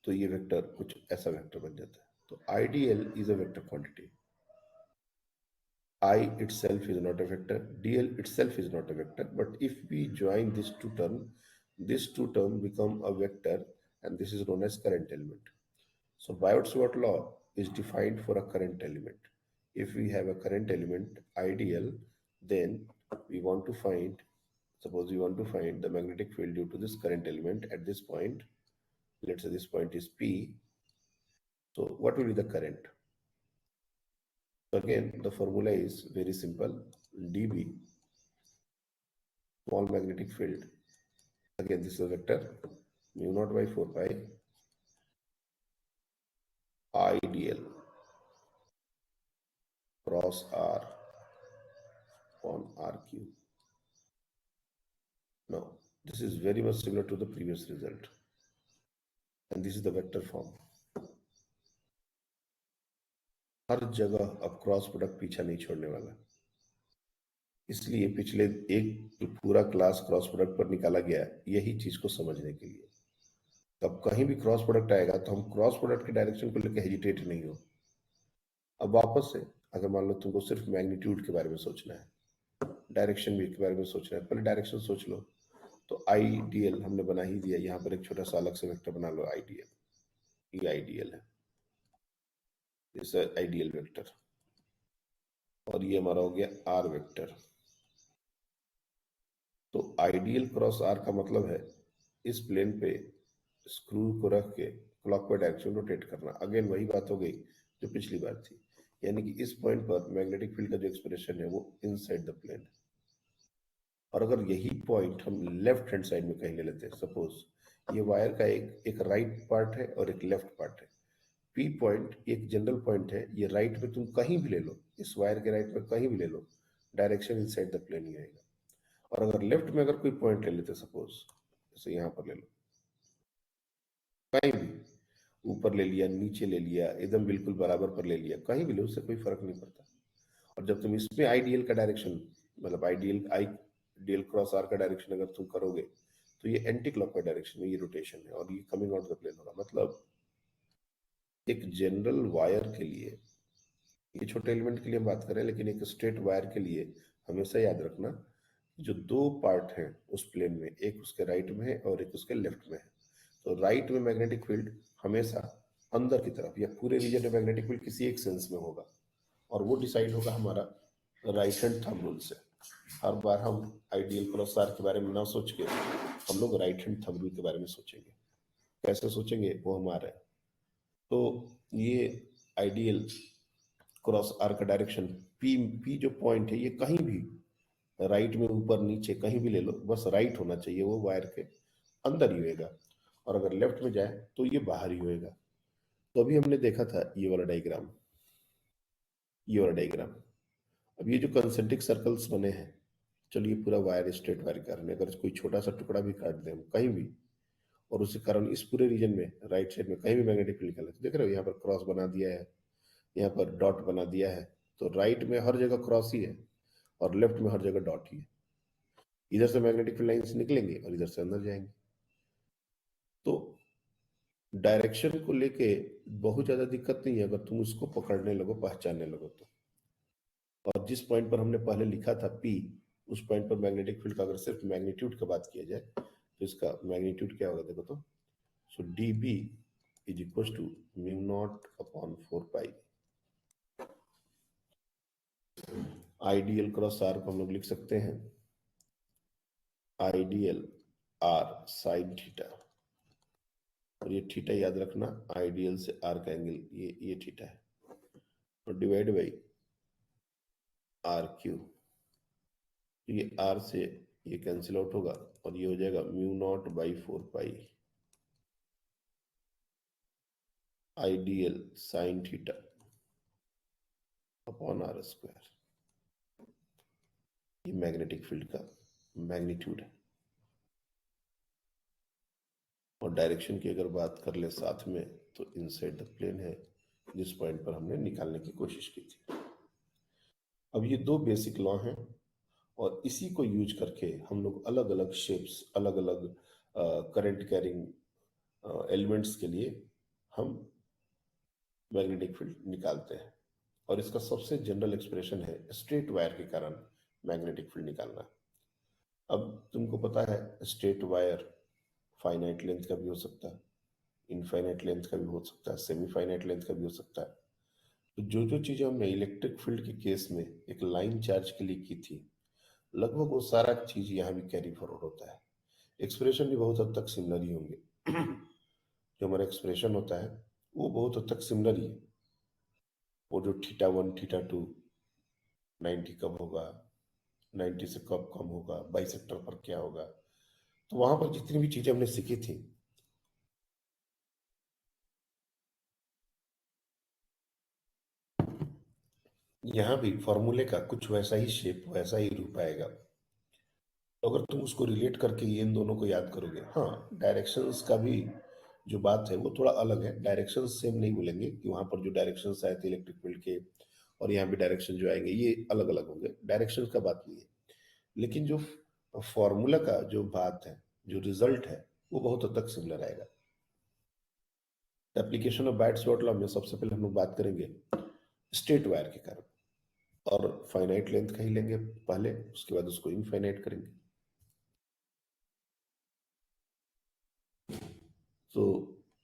तो ये वेक्टर कुछ ऐसा वेक्टर बन जाता है। तो IDL is a vector quantity. I itself is not a vector, dl itself is not a vector, but if we join these two terms become a vector, and this is known as current element. So Biot-Savart law is defined for a current element. If we have a current element ideal, then we want to find, suppose we want to find the magnetic field due to this current element at this point. Let's say this point is P. So what will be the current? So again, the formula is very simple. dB, small magnetic field. Again, this is a vector, mu naught by 4 pi IDL cross R on R cube. Now, this is very much similar to the previous result. And this is the vector form. हर जगह अब cross product पीछा नहीं छोड़ने वाला, इसलिए पिछले एक पूरा क्लास क्रॉस प्रोडक्ट पर निकाला गया यही चीज को समझने के लिए। तब कहीं भी क्रॉस प्रोडक्ट आएगा तो हम क्रॉस प्रोडक्ट के डायरेक्शन को लेकर हेजिटेट नहीं हो। अब वापस से अगर मान लो तुमको सिर्फ मैग्नीट्यूड के बारे में सोचना है, डायरेक्शन भी के बारे में सोचना है, पहले डायरेक्शन सोच लो। तो आई डी एल हमने बना ही दिया, यहाँ पर एक छोटा सा अलग से वेक्टर बना लो आई डी एल। ये आइडियल है, इस आइडियल वेक्टर, और ये हमारा हो गया आर वेक्टर। तो आइडियल क्रॉस आर का मतलब है इस प्लेन पे स्क्रू को रख के क्लॉकवाइज डायरेक्शन रोटेट करना। अगेन वही बात हो गई जो पिछली बार थी, यानी कि इस पॉइंट पर मैग्नेटिक फील्ड का जो एक्सप्रेशन है वो इनसाइड द प्लेन। और अगर यही पॉइंट हम लेफ्ट हैंड साइड में कहीं ले लेते हैं, सपोज ये वायर का एक राइट पार्ट है और एक लेफ्ट पार्ट है। पी पॉइंट एक जनरल पॉइंट है, ये राइट में तुम कहीं भी ले लो, इस वायर के राइट में कहीं भी ले लो, डायरेक्शन इनसाइड द प्लेन ही आएगा। और अगर लेफ्ट में अगर कोई पॉइंट ले लेते, सपोज जैसे यहाँ पर ले लो, कहीं भी ऊपर ले लिया, नीचे ले लिया, एकदम बिल्कुल बराबर पर ले लिया, कहीं भी ले, उससे कोई फर्क नहीं पड़ता। और जब तुम इसमें आइडियल का डायरेक्शन, मतलब आइडियल क्रॉस आर का डायरेक्शन अगर तुम करोगे तो ये एंटी क्लॉकवाइज डायरेक्शन में ये रोटेशन है और ये कमिंग आउट द प्लेन होगा। मतलब एक जनरल वायर के लिए, ये छोटे एलिमेंट के लिए हम बात करें, लेकिन एक स्ट्रेट वायर के लिए हमेशा याद रखना जो दो पार्ट हैं उस प्लेन में, एक उसके राइट में है और एक उसके लेफ्ट में है। तो राइट में मैग्नेटिक फील्ड हमेशा अंदर की तरफ या पूरे रीजन में मैग्नेटिक फील्ड किसी एक सेंस में होगा, और वो डिसाइड होगा हमारा राइट हैंड थंब रूल से। हर बार हम आइडियल क्रॉस आर के बारे में ना सोच के हम लोग राइट हैंड थंब रूल के बारे में सोचेंगे। कैसे सोचेंगे वो हमारा है। तो ये आइडियल क्रॉस आर का डायरेक्शन पी, पी जो पॉइंट है ये कहीं भी राइट में, ऊपर नीचे कहीं भी ले लो, बस राइट होना चाहिए, वो वायर के अंदर ही होएगा। और अगर लेफ्ट में जाए तो ये बाहर ही होएगा। तो अभी हमने देखा था ये वाला डायग्राम, ये वाला डायग्राम। अब ये जो कंसेंट्रिक सर्कल्स बने हैं, चलिए पूरा वायर स्ट्रेट वायर का हमने अगर कोई छोटा सा टुकड़ा भी काट दें हम कहीं भी, और उसी कारण इस पूरे रीजन में राइट साइड में कहीं भी मैग्नेटिक फील्ड निकले, तो देख रहे हो यहाँ पर क्रॉस बना दिया है, यहाँ पर डॉट बना दिया है। तो राइट में हर जगह क्रॉस ही है और लेफ्ट में हर जगह डॉट ही है। इधर से मैग्नेटिक फील्ड लाइंस निकलेंगे और इधर से अंदर जाएंगे। तो डायरेक्शन को लेके बहुत ज्यादा दिक्कत नहीं है अगर तुम उसको पकड़ने लगो, पहचानने लगो तो। और जिस पॉइंट पर हमने पहले लिखा था P, उस पॉइंट पर मैग्नेटिक फील्ड का अगर सिर्फ मैग्नीट्यूड का बात किया जाए तो इसका मैग्नीट्यूड क्या होगा देखो तो। So d B is equal to mu naught upon 4 pi I dl cross are को हम लोग लिख सकते हैं आइडियल आर साइन थीटा और ये थीटा याद रखना, आइडियल से आर का एंगल ये थीटा है, और डिवाइड बाई आर क्यू। तो ये आर से ये कैंसिल आउट होगा और ये हो जाएगा mu not by 4 pi ideal sine theta upon R square. ये मैग्नेटिक फील्ड का मैग्नीट्यूड है। और डायरेक्शन की अगर बात कर ले साथ में, तो इनसाइड द प्लेन है, जिस पॉइंट पर हमने निकालने की कोशिश की थी। अब ये दो बेसिक लॉ हैं, और इसी को यूज करके हम लोग अलग अलग शेप्स, अलग अलग करंट कैरिंग एलिमेंट्स के लिए हम मैग्नेटिक फील्ड निकालते हैं। और इसका सबसे जनरल एक्सप्रेशन है स्ट्रेट वायर के कारण मैग्नेटिक फील्ड निकालना। अब तुमको पता है स्ट्रेट वायर फाइनाइट लेंथ का भी हो सकता है, इनफाइनाइट लेंथ का भी हो सकता है, सेमी फाइनाइट लेंथ का भी हो सकता है। तो जो जो चीजें हमने इलेक्ट्रिक फील्ड के केस में एक लाइन चार्ज के लिए की थी, लगभग वो सारा चीज यहाँ भी कैरी फॉरवर्ड होता है। एक्सप्रेशन भी बहुत हद तक सिमिलर ही होंगे। जो हमारा एक्सप्रेशन होता है वो बहुत हद तक सिमिलर ही है। वो जो θ1 θ2 90 कब होगा, 90 से कब कम होगा, बाइसेक्टर पर क्या होगा, तो वहां पर जितनी भी चीजें हमने सीखी थी, यहाँ भी फॉर्मूले का कुछ वैसा ही शेप, वैसा ही रूप आएगा। तो अगर तुम उसको रिलेट करके ये इन दोनों को याद करोगे, हाँ डायरेक्शंस का भी जो बात है वो थोड़ा अलग है। डायरेक्शन सेम नहीं बोलेंगे कि वहां पर जो डायरेक्शंस आए थे इलेक्ट्रिक फील्ड के और यहाँ पे डायरेक्शन जो आएंगे ये अलग अलग होंगे, डायरेक्शन का बात नहीं है। लेकिन जो फॉर्मूला का जो बात है, जो रिजल्ट है, वो बहुत हद तक सिमिलर आएगा। एप्लीकेशन ऑफ बैट्स लॉ में सबसे पहले हम लोग बात करेंगे स्ट्रेट वायर के कारण, और फाइनाइट लेंथ का ही लेंगे पहले, उसके बाद उसको इनफाइनाइट करेंगे। So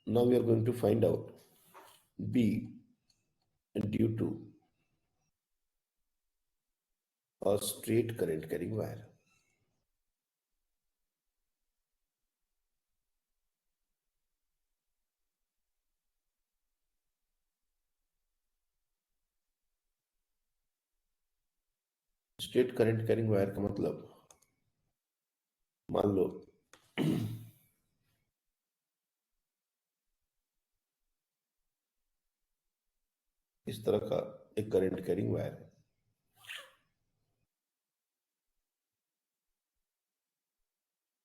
now we are going to find out B due to a straight current carrying wire. Straight current carrying wire का मतलब, मान लो इस तरह का एक करंट कैरिंग वायर है,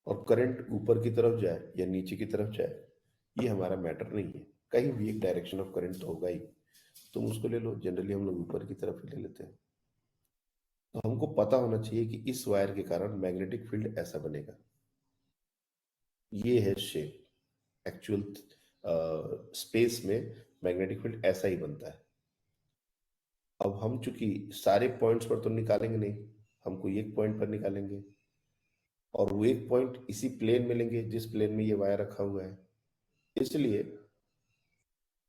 और करंट ऊपर की तरफ जाए या नीचे की तरफ जाए ये हमारा मैटर नहीं है, कहीं भी एक डायरेक्शन ऑफ करंट तो होगा ही। तुम उसको ले लो, जनरली हम लोग ऊपर की तरफ ही ले लेते हैं। तो हमको पता होना चाहिए कि इस वायर के कारण मैग्नेटिक फील्ड ऐसा बनेगा। ये है शेप। एक्चुअल स्पेस में मैग्नेटिक फील्ड ऐसा ही बनता है। अब हम चूंकि सारे पॉइंट्स पर तो निकालेंगे नहीं, हम कोई एक पॉइंट पर निकालेंगे, और वो एक पॉइंट इसी प्लेन में लेंगे जिस प्लेन में ये वायर रखा हुआ है। इसलिए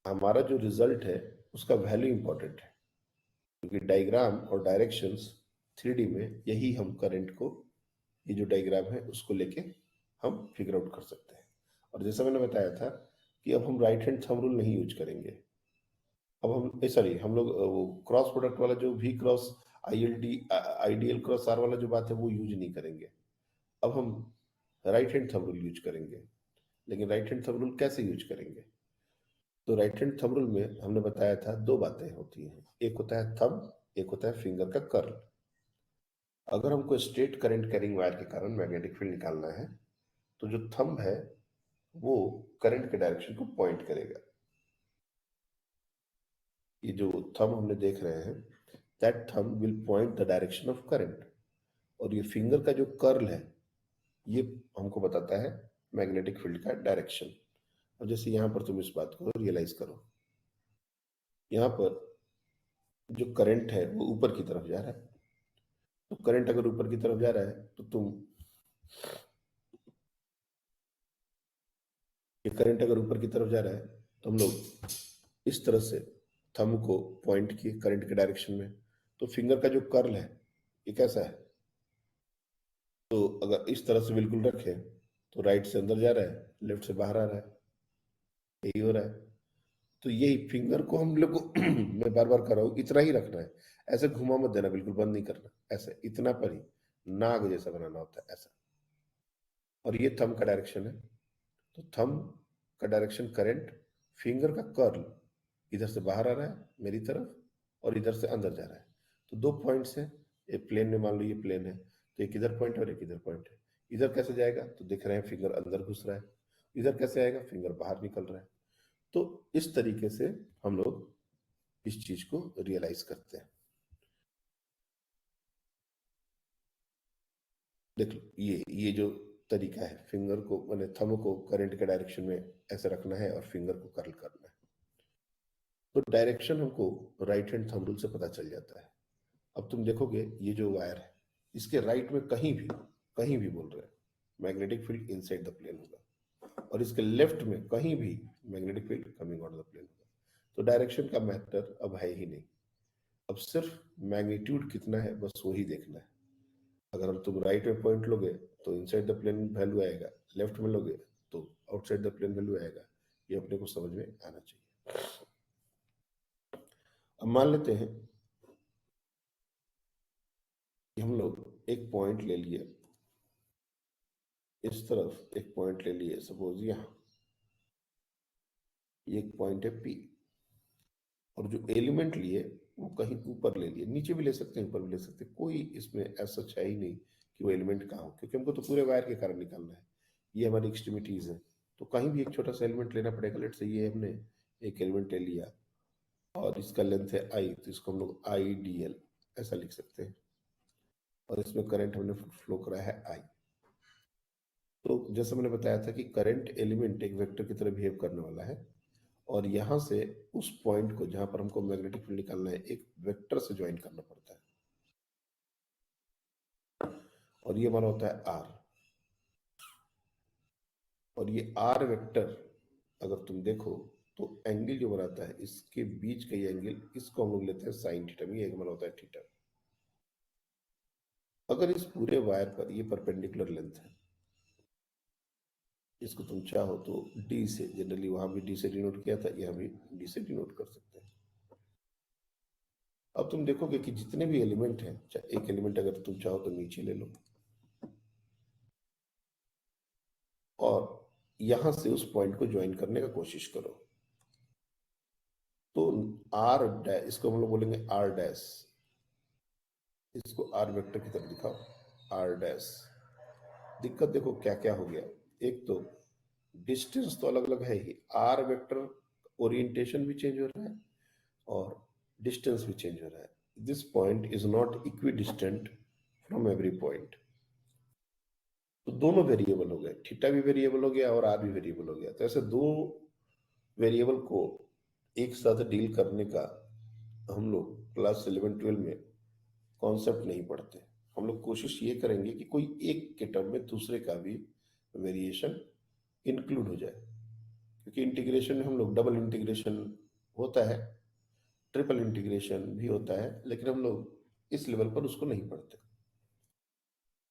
हमारा जो रिजल्ट है उसका वैल्यू इंपॉर्टेंट है, क्योंकि डायग्राम और डायरेक्शंस 3D में यही हम करंट को, ये जो डायग्राम है उसको लेके हम फिगर आउट कर सकते हैं। और जैसा मैंने बताया था कि अब हम राइट हैंड थंब रूल नहीं यूज करेंगे। अब हम सॉरी, हम लोग वो क्रॉस प्रोडक्ट वाला जो भी cross ILD ideal cross R वाला जो बात है वो यूज नहीं करेंगे। अब हम right hand thumb rule use करेंगे। लेकिन राइट हैंड थंब रूल कैसे यूज करेंगे? तो राइट हैंड थंब रूल में हमने बताया था दो बातें होती हैं, एक होता है थंब, एक होता है फिंगर का कर्ल। अगर हमको स्ट्रेट करंट कैरिंग वायर के कारण मैग्नेटिक फील्ड निकालना है, तो जो थंब है वो करंट के डायरेक्शन को पॉइंट करेगा। ये जो थंब हमने देख रहे हैं, that thumb will point the direction of current, और ये फिंगर का जो कर्ल है ये हमको बताता है मैग्नेटिक फील्ड का डायरेक्शन। अब जैसे यहां पर तुम इस बात को रियलाइज करो, यहां पर जो करंट है वो ऊपर की तरफ जा रहा है। तो करंट अगर ऊपर की तरफ जा रहा है तो तुम, ये करंट अगर ऊपर की तरफ जा रहा है तो हम लोग इस तरह से थंब को पॉइंट किए करंट के डायरेक्शन में। तो फिंगर का जो कर्ल है ये कैसा है? तो अगर इस तरह से बिल्कुल रखें तो राइट से अंदर जा रहा है, लेफ्ट से बाहर आ रहा है। यही हो रहा है। तो यही फिंगर को हम लोग को मैं बार बार कर रहा हूँ, इतना ही रखना है, ऐसे घुमा मत देना, बिल्कुल बंद नहीं करना, ऐसे इतना पर ही नाग जैसा बनाना होता है ऐसा। और ये थंब का डायरेक्शन है, तो थंब का डायरेक्शन करंट, फिंगर का कर्ल इधर से बाहर आ रहा है मेरी तरफ और इधर से अंदर जा रहा है। तो दो पॉइंट्स हैं, एक प्लेन में, मान लो ये प्लेन है, तो एक इधर पॉइंट है और एक इधर पॉइंट है। इधर कैसे जाएगा, तो दिख रहे हैं फिंगर अंदर घुस रहा है, इधर कैसे आएगा, फिंगर बाहर निकल रहा है। तो इस तरीके से हम लोग इस चीज को रियलाइज करते हैं। देख लो, ये जो तरीका है, फिंगर को मैंने थंब को करंट के डायरेक्शन में ऐसे रखना है और फिंगर को कर्ल करना है। तो डायरेक्शन हमको राइट हैंड थंब रूल से पता चल जाता है। अब तुम देखोगे ये जो वायर है, इसके राइट में कहीं भी बोल रहे हैं magnetic field inside the plane होगा, और इसके लेफ्ट में कहीं भी magnetic field coming out the plane होगा। तो डायरेक्शन का मैटर अब है ही नहीं, अब सिर्फ मैग्नीट्यूड कितना है बस वही देखना है। अगर हम तुम राइट में पॉइंट लोगे तो इनसाइड द प्लेन वैल्यू आएगा, लेफ्ट में लोगे तो आउटसाइड द प्लेन वैल्यू आएगा। ये अपने को समझ में आना चाहिए। अब मान लेते हैं कि हम लोग एक पॉइंट ले लिए, इस तरफ एक पॉइंट ले लिए, सपोज यहां ये एक पॉइंट है पी, और जो एलिमेंट लिए वो कहीं ऊपर ले लिए, नीचे भी ले सकते हैं ऊपर भी ले सकते हैं, कोई इसमें ऐसा है ही नहीं कि वो एलिमेंट कहाँ हो, क्योंकि हमको तो पूरे वायर के कारण निकालना है। ये हमारी एक्सट्रीमिटीज है, तो कहीं भी एक छोटा सा एलिमेंट लेना पड़ेगा। लेट से ये हमने एक एलिमेंट ले लिया और इसका लेंथ है आई, तो इसको हम लोग आई डी एल ऐसा लिख सकते हैं, और इसमें करंट हमने फ्लो करा है आई। तो जैसे मैंने बताया था कि करंट एलिमेंट एक वेक्टर की तरह बिहेव करने वाला है, और यहां से उस पॉइंट को जहां पर हमको मैग्नेटिक फील्ड निकालना है एक वेक्टर से ज्वाइन करना पड़ता है, और ये हमारा होता है आर। और ये आर वेक्टर अगर तुम देखो तो एंगल जो बनाता है इसके बीच का ये एंगल, इसको हम लोग लेते हैं साइन थीटा, ये हमारा होता है थीटा। अगर इस पूरे वायर पर ये परपेंडिकुलर लेंथ है, इसको तुम चाहो तो डी से, जनरली वहां भी डी से डिनोट किया था, यहां भी डी से डिनोट कर सकते हैं। अब तुम देखोगे कि जितने भी एलिमेंट हैं, एक एलिमेंट अगर तुम चाहो तो नीचे ले लो, और यहां से उस पॉइंट को ज्वाइन करने का कोशिश करो। तो आर डैश, इसको हम लोग बोलेंगे आर डैश, इसको आर वेक्टर की तरह दिखाओ, आर डैश। दिक्कत देखो क्या क्या हो गया, एक तो डिस्टेंस तो अलग अलग है ही, आर वेक्टर ओरिएंटेशन भी चेंज हो रहा है और डिस्टेंस भी चेंज हो रहा है। This point is not equi distant from every point. तो दोनों वेरिएबल हो गए, थीटा भी वेरिएबल हो गया और आर भी वेरिएबल हो गया। तो ऐसे दो वेरिएबल को एक साथ डील करने का हम लोग क्लास 11-12 में कॉन्सेप्ट नहीं पढ़ते। हम लोग कोशिश ये करेंगे कि कोई एक के टर्म में दूसरे का भी वेरिएशन इंक्लूड हो जाए, क्योंकि इंटीग्रेशन में हम लोग डबल इंटीग्रेशन होता है, ट्रिपल इंटीग्रेशन भी होता है, लेकिन हम लोग इस लेवल पर उसको नहीं पढ़ते।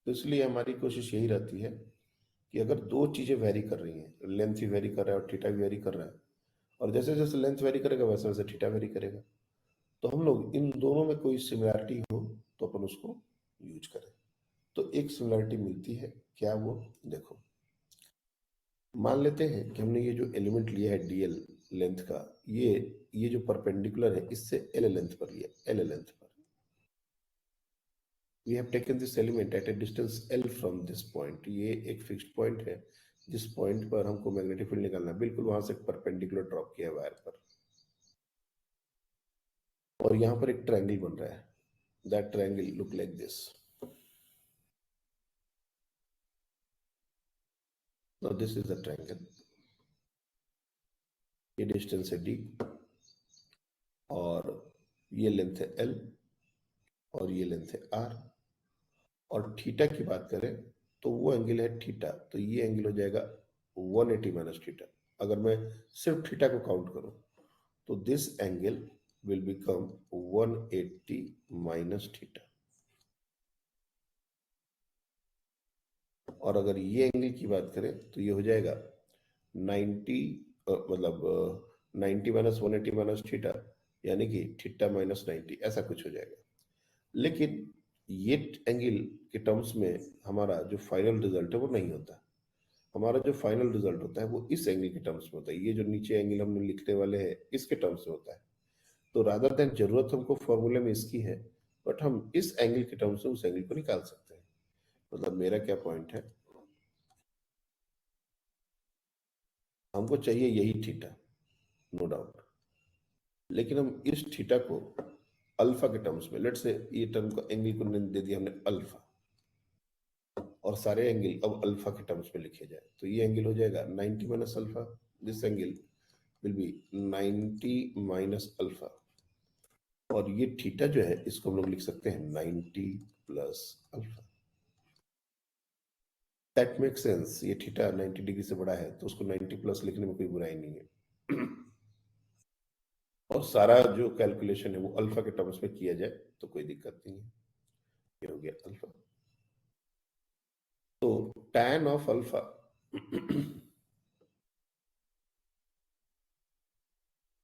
तो इसलिए हमारी कोशिश यही रहती है कि अगर दो चीजें वेरी कर रही हैं, लेंथ भी वेरी कर रहा है और थीटा भी वेरी कर रहा है, और जैसे जैसे लेंथ वेरी करेगा वैसे वैसे थीटा वेरी करेगा, तो हम लोग इन दोनों में कोई सिमिलैरिटी हो तो अपन उसको यूज करें। तो एक सिमिलैरिटी मिलती है, क्या वो, देखो मान लेते हैं कि हमने ये जो एलिमेंट लिया है डीएल लेंथ का, ये जो परपेंडिकुलर है इससे एल लेंथ पर लिया, एल लेंथ पर we have taken this element at a distance L from this point। ये एक फिक्स्ड पॉइंट है, जिस पॉइंट पर हमको मैग्नेटिक फील्ड निकालना है, बिल्कुल वहां से परपेंडिकुलर ड्रॉप किया है वायर पर, और यहाँ पर एक ट्रायंगल बन रहा है। That triangle look like this. Now this is the triangle, ये डिस्टेंस है d, और ये लेंथ है l, और ये लेंथ है r, और थीटा की बात करें तो वो एंगल है थीटा, तो ये एंगल हो जाएगा 180 माइनस थीटा। अगर मैं सिर्फ थीटा को काउंट करूं तो this angle will become 180 minus theta. और अगर ये एंगल की बात करें तो ये हो जाएगा 90 मतलब 90 माइनस 180 माइनस थीटा, यानी कि थीटा माइनस 90, ऐसा कुछ हो जाएगा। लेकिन ये एंगल के टर्म्स में हमारा जो फाइनल रिजल्ट है वो नहीं होता। हमारा जो फाइनल रिजल्ट होता है वो इस एंगल के टर्म्स में होता है। ये जो नीचे एंगल हमने लिखने वाले हैं इसके टर्म्स में होता है। तो रादर देन जरूरत हमको फॉर्मूले में इसकी है, बट हम इस एंगल के टर्म्स में उस एंगल को निकाल सकते हैं। मतलब मेरा क्या पॉइंट है, हमको चाहिए यही थीटा, नो डाउट, लेकिन हम इस थीटा को अल्फा के टर्म्स में, लेट से ये टर्म को एंगल को दे दिया हमने अल्फा, और सारे एंगल अब अल्फा के टर्म्स में लिखे जाए, तो ये एंगल हो जाएगा 90 minus alpha. This angle will be 90 minus alpha, और ये थीटा जो है इसको हम लोग लिख सकते हैं 90 plus alpha. That make sense. ये थीटा 90 डिग्री से बड़ा है तो उसको 90 प्लस लिखने में कोई बुराई नहीं है। और सारा जो कैलकुलेशन है वो अल्फा के टर्म्स में किया जाए तो कोई दिक्कत नहीं है। ये हो गया अल्फा। तो tan of alpha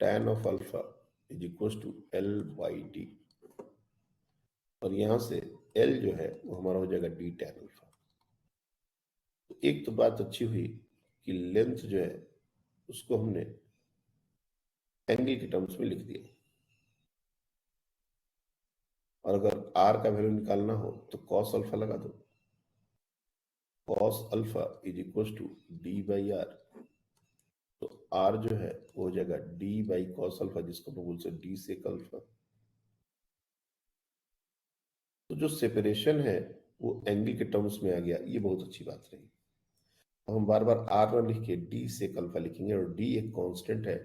tan of alpha is equal to L by D, और यहां से L जो है वो हमारा हो जाएगा D tan अल्फा। तो एक तो बात अच्छी हुई कि लेंथ जो है उसको हमने एंगल के टर्म्स में लिख दिया, और अगर r का वैल्यू निकालना हो तो cos अल्फा लगा दो। cos alpha is equal to D by R, तो r जो है वो हो जाएगा D बाई cos अल्फा, जिसको हम बोल सकते D सेक अल्फा। तो जो सेपरेशन है वो एंगल के टर्म्स में आ गया, ये बहुत अच्छी बात रही। अब हम बार बार आर ना लिख के डी सेक अल्फा लिखेंगे, और डी एक कांस्टेंट है,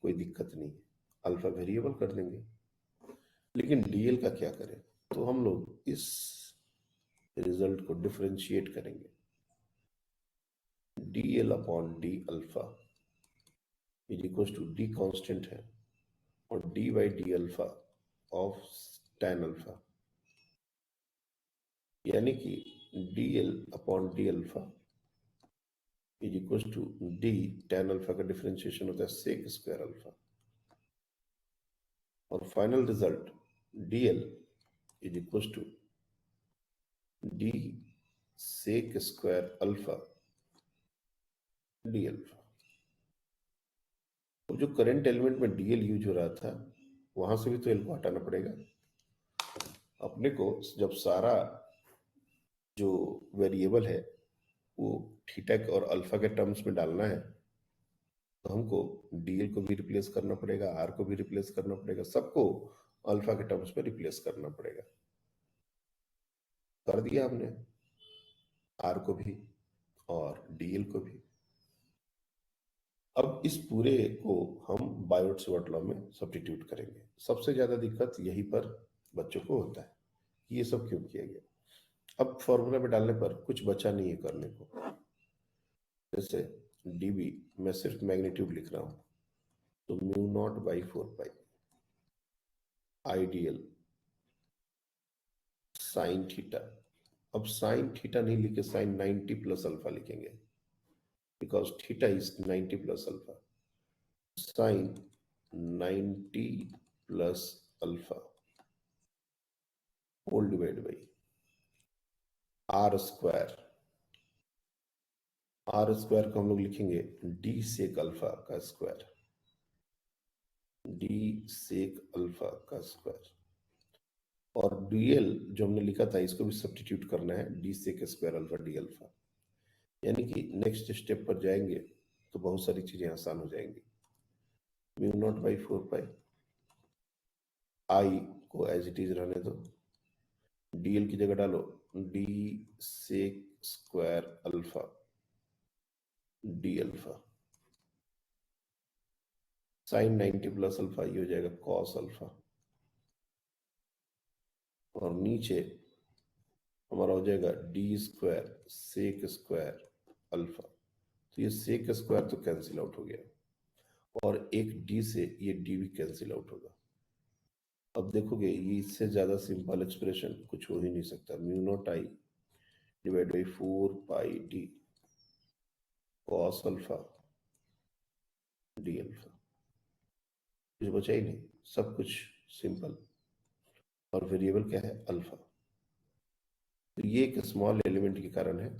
कोई दिक्कत नहीं है, अल्फा वेरिएबल कर देंगे। लेकिन डीएल का क्या करें, तो हम लोग इस रिजल्ट को डिफरेंशिएट करेंगे। DL upon D alpha is equal to D constant है, और D by D alpha of tan alpha, यानी कि DL upon D alpha is equal to D tan alpha का डिफरेंशिएशन होता है सेक स्क्वायर अल्फा, और final result DL is equal to D sec square alpha D alpha. तो जो current element में DL use हो रहा था वहां से भी तो एल को हटाना पड़ेगा अपने को। जब सारा जो वेरिएबल है वो थीटा और अल्फा के टर्म्स में डालना है, तो हमको डीएल को भी रिप्लेस करना पड़ेगा, आर को भी रिप्लेस करना पड़ेगा, सबको अल्फा के टर्म्स में रिप्लेस करना पड़ेगा। कर दिया हमने, आर को भी और डीएल को भी। अब इस पूरे को हम बायोट सवार्ट लॉ में सब्स्टिट्यूट करेंगे। सबसे ज्यादा दिक्कत यहीं पर बच्चों को होता है कि ये सब क्यों किया गया। अब फॉर्मूला में डालने पर कुछ बचा नहीं है करने को। जैसे डीबी मैं सिर्फ मैग्नीट्यूड लिख रहा हूं, तो mu not by 4 pi ideal sine theta. अब साइन थीटा नहीं लिखे, साइन 90 प्लस अल्फा लिखेंगे, because theta is 90 plus alpha. Sine 90 plus alpha whole divide by R square. R square को हम लोग लिखेंगे डी सेक अल्फा का स्क्वायर, डी सेक अल्फा का स्क्वायर। और डीएल जो हमने लिखा था इसको भी सब्स्टिट्यूट करना है, D sec square alpha D alpha. यानी कि नेक्स्ट स्टेप पर जाएंगे तो बहुत सारी चीजें आसान हो जाएंगी। म्यू नॉट बाई 4 पाई, आई को एज इट इज रहने दो, डीएल की जगह डालो D sec square alpha D alpha. Sine 90 plus alpha ये हो जाएगा कॉस अल्फा, और नीचे हमारा हो जाएगा D square sec square alpha. तो ये सेक स्क्वायर तो कैंसिल आउट हो गया, और एक डी से ये डी भी कैंसिल आउट होगा। अब देखोगे ये इससे ज्यादा सिंपल एक्सप्रेशन कुछ हो ही नहीं सकता। Mu not I divide by 4 pi d cos alpha D alpha, कुछ बचा ही नहीं, सब कुछ सिंपल। और वेरिएबल क्या है? अल्फा। तो ये एक स्मॉल एलिमेंट के कारण है,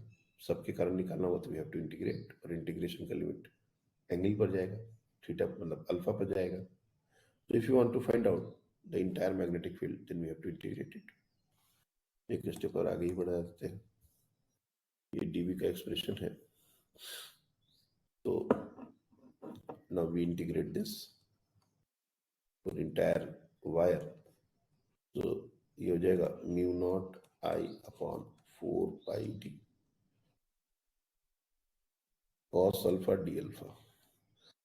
सबके कारण निकालना हुआ तो वी हैव टू इंटीग्रेट, और इंटीग्रेशन का लिमिट एंगल पर जाएगा, थीटा मतलब अल्फा पर जाएगा। तो if you want to find out the entire magnetic field then we have to integrate it. एक स्टेप और आगे ही बढ़ा देते हैं। ये डीवी का एक्सप्रेशन है, तो now we integrate this for entire wire. तो ये हो जाएगा mu not I upon 4 pi d cos alpha D alpha.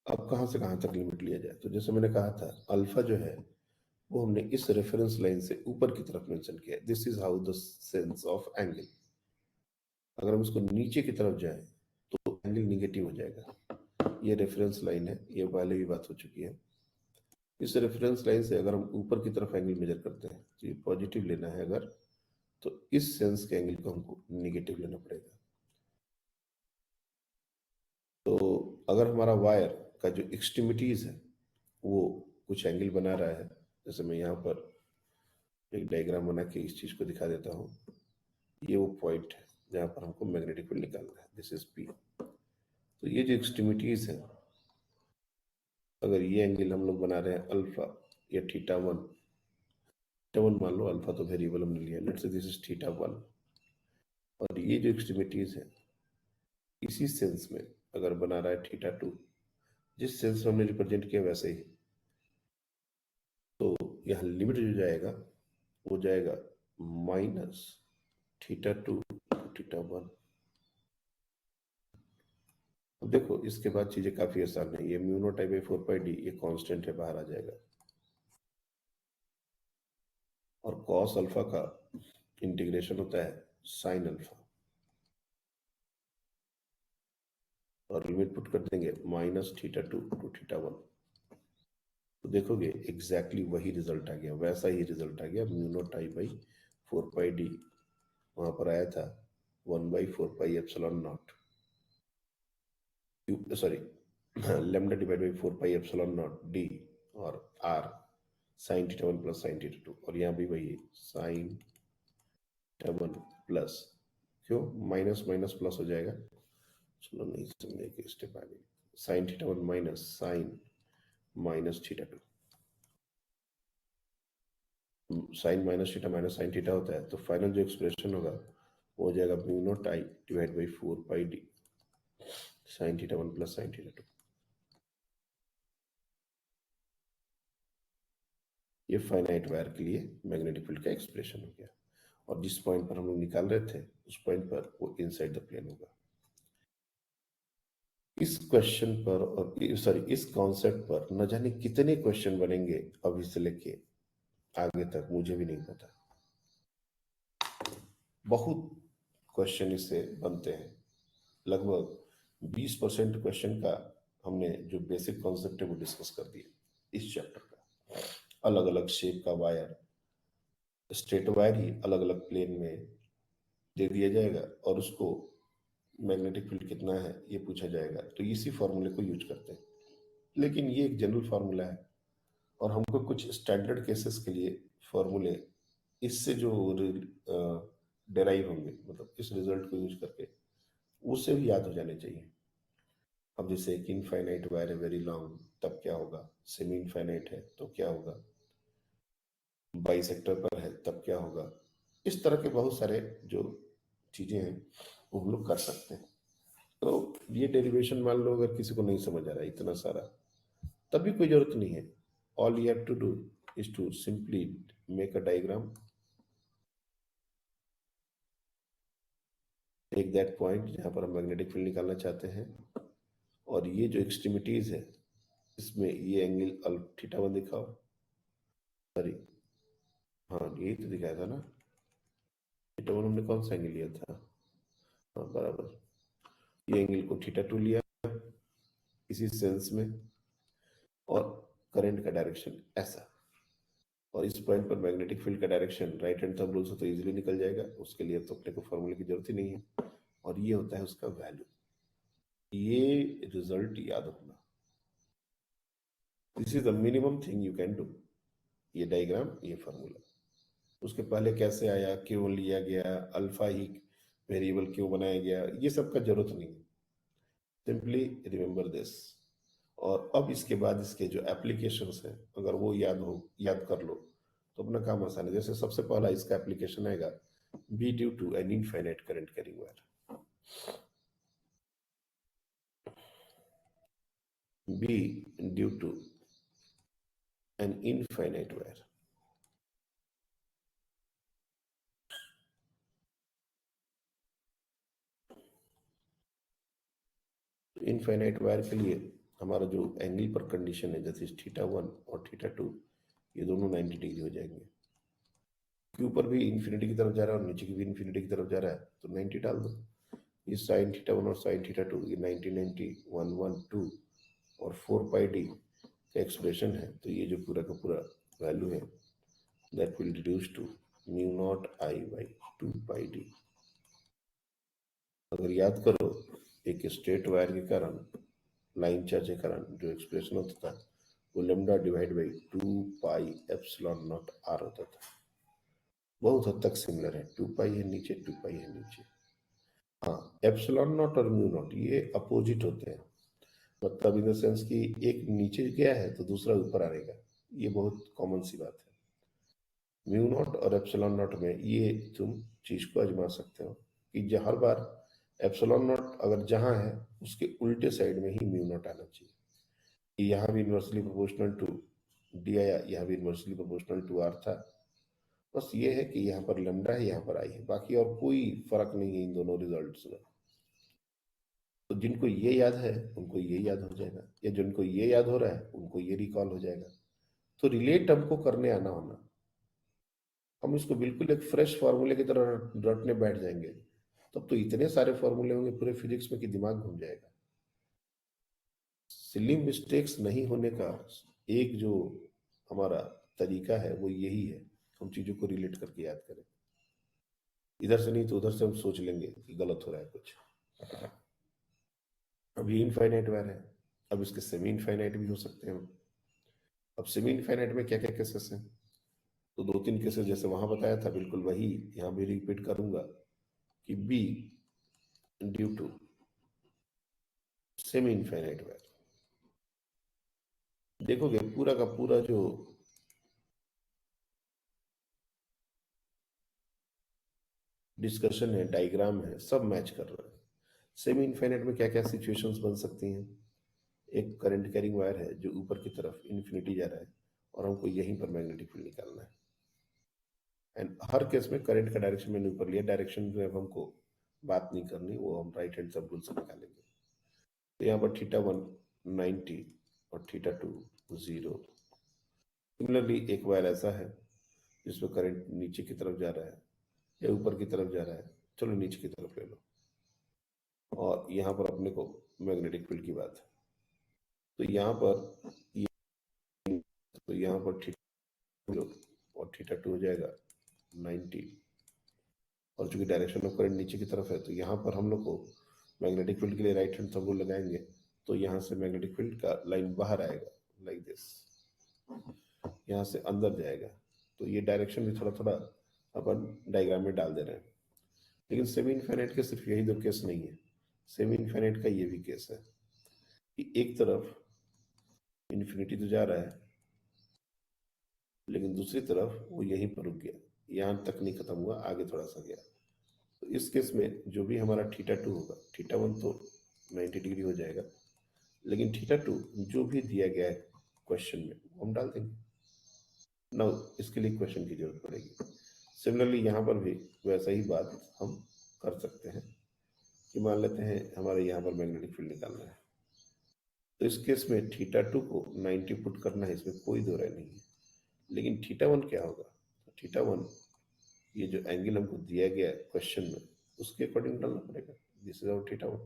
अब कहाँ से कहाँ तक लिमिट लिया जाए? तो जैसे मैंने कहा था, अल्फा जो है वो हमने इस रेफरेंस लाइन से ऊपर की तरफ मेंशन किया है। This is how the sense of angle. अगर हम इसको नीचे की तरफ जाएं तो एंगल निगेटिव हो जाएगा। ये रेफरेंस लाइन है, ये पहले भी बात हो चुकी है। इस रेफरेंस लाइन से अगर हम ऊपर की तरफ एंगल मेजर करते हैं तो ये पॉजिटिव लेना है अगर, तो इस सेंस के एंगल को हमको निगेटिव लेना पड़ेगा। तो अगर हमारा वायर का जो एक्सट्रीमिटीज है वो कुछ एंगल बना रहा है, जैसे मैं यहाँ पर एक डायग्राम बना के इस चीज को दिखा देता हूँ। ये वो पॉइंट है जहाँ पर हमको मैग्नेटिक फील्ड निकालना है, दिस इज पी। तो ये जो एक्सट्रीमिटीज है, अगर ये एंगल हम लोग बना रहे हैं अल्फा या थीटा 1, थीटा 1 मान लो, अल्फा तो वेरिएबल हमने लिया, let's say this is theta 1। और ये जो एक्सट्रीमिटीज है इसी सेंस में अगर बना रहा है थीटा 2, जिस सेंस में हमने रिप्रेजेंट किया वैसे ही, तो यहाँ लिमिट जो जाएगा वो जाएगा माइनस थीटा 2 थीटा 1। अब देखो इसके बाद चीजें काफी आसान है। ये mu naught I by 4 pi D ये कांस्टेंट है, बाहर आ जाएगा। और कॉस अल्फा का इंटीग्रेशन होता है साइन अल्फा, और लिमिट पुट कर देंगे माइनस थीटा 2 टू थीटा 1। तो देखोगे एग्जैक्टली वही रिजल्ट आ गया, वैसा ही रिजल्ट आ गया। Mu not I by 4 pi d वहां पर आया था 1/4 pi epsilon naught, sorry lambda divide by 4 pi epsilon naught d, और r sine theta 1 plus sine theta 2। और यहाँ भी वही साइन थीटा 1 प्लस, क्यों माइनस माइनस प्लस हो जाएगा, चलो नहीं समझे कि स्टेप आ गई, sine theta 1 minus sine minus theta 2। Sine minus theta minus sine theta होता है, तो फाइनल जो एक्सप्रेशन होगा वो हो जाएगा mu not I divide by 4 pi D sign theta 1 plus sine theta 2। ये फाइनाइट वायर के लिए मैग्नेटिक फील्ड का एक्सप्रेशन हो गया। और जिस पॉइंट पर हम लोग निकाल रहे थे उस पॉइंट पर वो इनसाइड द प्लेन होगा। इस क्वेश्चन पर और सॉरी इस कॉन्सेप्ट पर न जाने कितने क्वेश्चन बनेंगे अभी से लेके आगे तक, मुझे भी नहीं पता। बहुत क्वेश्चन इससे बनते हैं, लगभग 20% क्वेश्चन का हमने जो बेसिक कॉन्सेप्ट है वो डिस्कस कर दिए इस चैप्टर का। अलग अलग शेप का वायर, स्ट्रेट वायर ही अलग अलग प्लेन में दे दिया जाएगा और उसको मैग्नेटिक फील्ड कितना है ये पूछा जाएगा, तो इसी फॉर्मूले को यूज करते हैं। लेकिन ये एक जनरल फार्मूला है, और हमको कुछ स्टैंडर्ड केसेस के लिए फॉर्मूले इससे जो डेराइव होंगे, मतलब इस रिजल्ट को यूज करके, उससे भी याद हो जाने चाहिए। अब जैसे एक इनफाइनाइट वायर है वेरी लॉन्ग, तब क्या होगा, सेमी इनफाइनाइट है तो क्या होगा, बाइसेक्टर पर है तब क्या होगा। इस तरह के बहुत सारे जो चीजें हैं वो हम लोग कर सकते हैं। तो ये डेरिवेशन मान लो अगर किसी को नहीं समझ आ रहा है इतना सारा, तब भी कोई जरूरत नहीं है। All you have to do is to simply make a diagram, take that point जहां पर हम मैग्नेटिक फील्ड निकालना चाहते हैं, और ये जो एक्सट्रीमिटीज है इसमें ये एंगल थीटा 1 दिखाओ, सॉरी हाँ यही तो दिखाया था ना, थीटा 1 हमने कौन सा एंगल लिया था, हाँ बराबर, ये एंगल को थीटा 2 लिया इसी सेंस में, और करंट का डायरेक्शन ऐसा, और इस पॉइंट पर मैग्नेटिक फील्ड का direction right hand thumb rule से तो इजीली निकल जाएगा, उसके लिए तो अपने को फॉर्मूले की जरूरत ही नहीं है। और ये होता है उसका वैल्यू। ये रिजल्ट याद रखना, this is the minimum thing you can do. ये डायग्राम, ये फॉर्मूला, उसके पहले कैसे आया, क्यों लिया गया, अल्फा ही वेरिएबल क्यों बनाया गया, ये सब का जरूरत नहीं है। Simply remember this. और अब इसके बाद इसके जो एप्लीकेशंस हैं, अगर वो याद कर लो तो अपना काम आसान है। जैसे सबसे पहला इसका एप्लीकेशन आएगा, B due to an infinite current carrying wire. B due to an infinite wire. Infinite wire के लिए हमारा जो एंगल पर कंडीशन है, जैसे θ1 और θ2, ये दोनों 90 डिग्री हो जाएंगे। के ऊपर भी इंफिनिटी की तरफ जा रहा है और नीचे की भी इंफिनिटी की तरफ जा रहा है, तो 90 डाल दो। ये साइन θ1 और साइन θ2, ये 90 90 112 और 4 पाई डी का एक्सप्रेशन है। तो ये जो पूरा का पूरा वैल्यू है, that will reduce to mu not I by 2 pi D. अगर याद करो, एक स्ट्रेट वायर के कारण, लाइन चार्ज के कारण जो एक्सप्रेशन होता था, वो lambda divide by 2 pi epsilon not R होता था। बहुत हद तक सिमिलर है, 2 पाई है नीचे, 2 पाई है नीचे। हाँ, एप्सिलॉन नॉट और म्यू नॉट ये अपोजिट होते हैं, मतलब इन द सेंस कि एक नीचे गया है तो दूसरा ऊपर आएगा। ये बहुत कॉमन सी बात है। म्यू नॉट और एप्सिलॉन नॉट में ये तुम चीज को आजमा सकते हो कि हर बार एप्सिलॉन नॉट अगर जहां है उसके उल्टे साइड में ही म्यू नॉट आना चाहिए। यहाँ भी इन्वर्सली प्रोपोर्शनल टू डी आया, यहाँ भी इन्वर्सली प्रोपोर्शनल टू आर था। बस ये है कि यहाँ पर लेमडा है, यहाँ पर आई है, बाकी और कोई फर्क नहीं है इन दोनों रिजल्ट्स में। तो जिनको ये याद है उनको ये याद हो जाएगा, या जिनको ये याद हो रहा है उनको ये रिकॉल हो जाएगा। तो रिलेट हमको करने आना होना। हम इसको बिल्कुल एक फ्रेश फार्मूले की तरह रटने बैठ जाएंगे, तब तो इतने सारे फार्मूले होंगे पूरे फिजिक्स में कि दिमाग घूम जाएगा। सिली मिस्टेक्स नहीं होने का एक जो हमारा तरीका है वो यही है, हम चीजों को रिलेट करके याद करें। इधर से नहीं तो उधर से हम सोच लेंगे कि गलत हो रहा है कुछ। अभी इनफाइनाइट वायर है, अब इसके सेमी इनफाइनाइट भी हो सकते हैं। अब सेमी इनफाइनाइट में क्या क्या केसेस हैं, तो 2-3 केसेस जैसे वहां बताया था, बिल्कुल वही यहाँ भी रिपीट करूंगा कि B due to semi infinite wire. देखोगे पूरा का पूरा जो डिस्कशन है, डायग्राम है, सब मैच कर रहा है। सेमी इनफाइनाइट में क्या क्या सिचुएशंस बन सकती हैं। एक करंट कैरिंग वायर है जो ऊपर की तरफ इन्फिनिटी जा रहा है और हमको यहीं पर मैग्नेटिक फील्ड निकालना है। एंड हर केस में करंट का डायरेक्शन मैंने ऊपर लिया, डायरेक्शन में अब हमको बात नहीं करनी, वो हम राइट हैंड सब रूल से निकालेंगे। तो यहाँ पर θ1 90 और θ2 0। सिमिलरली एक वायर ऐसा है जिसमें करंट नीचे की तरफ जा रहा है या ऊपर की तरफ जा रहा है, चलो नीचे की तरफ ले लो, और यहाँ पर अपने को मैग्नेटिक फील्ड की बात है। तो यहाँ पर तो यहाँ पर θ और θ2 हो जाएगा 90, और चूंकि डायरेक्शन ऑफ करंट नीचे की तरफ है तो यहाँ पर हम लोग को मैग्नेटिक फील्ड के लिए राइट हैंड सब रूल लगाएंगे। तो यहाँ से मैग्नेटिक फील्ड का लाइन बाहर आएगा लाइक दिस, यहाँ से अंदर जाएगा। तो ये डायरेक्शन भी थोड़ा थोड़ा अपन डायग्राम में डाल दे रहे हैं। लेकिन सेमी इनफाइनाइट के सिर्फ यही 2 केस नहीं है, सेमी इनफाइनाइट का ये भी केस है कि एक तरफ इन्फिनिटी तो जा रहा है लेकिन दूसरी तरफ वो यहीं पर रुक गया, यहाँ तक नहीं खत्म हुआ, आगे थोड़ा सा गया। तो इस केस में जो भी हमारा θ2 होगा, θ1 तो 90 डिग्री हो जाएगा, लेकिन θ2 जो भी दिया गया है क्वेश्चन में वो हम डाल देंगे ना, इसके लिए क्वेश्चन की जरूरत पड़ेगी। सिमिलरली यहाँ पर भी वैसा ही बात हम कर सकते हैं कि मान लेते हैं हमारे यहाँ पर मैग्नेटिक फील्ड निकालना है, तो इस केस में θ2 को 90 पुट करना है, इसमें कोई दो राय नहीं है। लेकिन θ1 क्या होगा, θ1 ये जो एंगल हमको दिया गया क्वेश्चन में उसके अकॉर्डिंग डालना पड़ेगा। This is our θ1,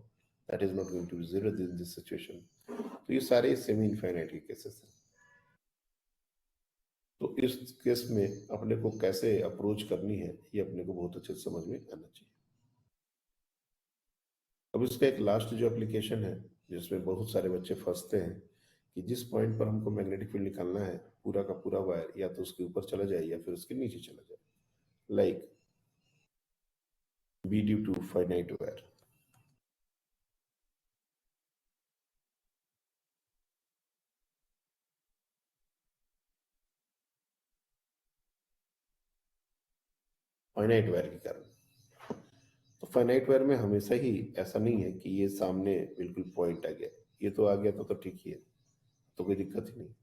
that is not going to be 0 in this situation. तो ये सारे सेमी इनफाइनाइट के केसेस हैं। तो इस केस में अपने को कैसे अप्रोच करनी है ये अपने को बहुत अच्छे से समझ में आना चाहिए। अब इसका एक लास्ट जो एप्लीकेशन है जिसमें बहुत सारे बच्चे फंसते हैं कि जिस पॉइंट पर हमको मैग्नेटिक फील्ड निकालना है, पूरा का पूरा वायर या तो उसके ऊपर चला जाए या फिर उसके नीचे चला जाए, like B due to finite wire. Finite wire के कारण। तो फाइनाइट वायर में हमेशा ही ऐसा नहीं है कि ये सामने बिल्कुल पॉइंट आ गया, ये तो आ गया तो ठीक ही है, तो कोई दिक्कत ही नहीं।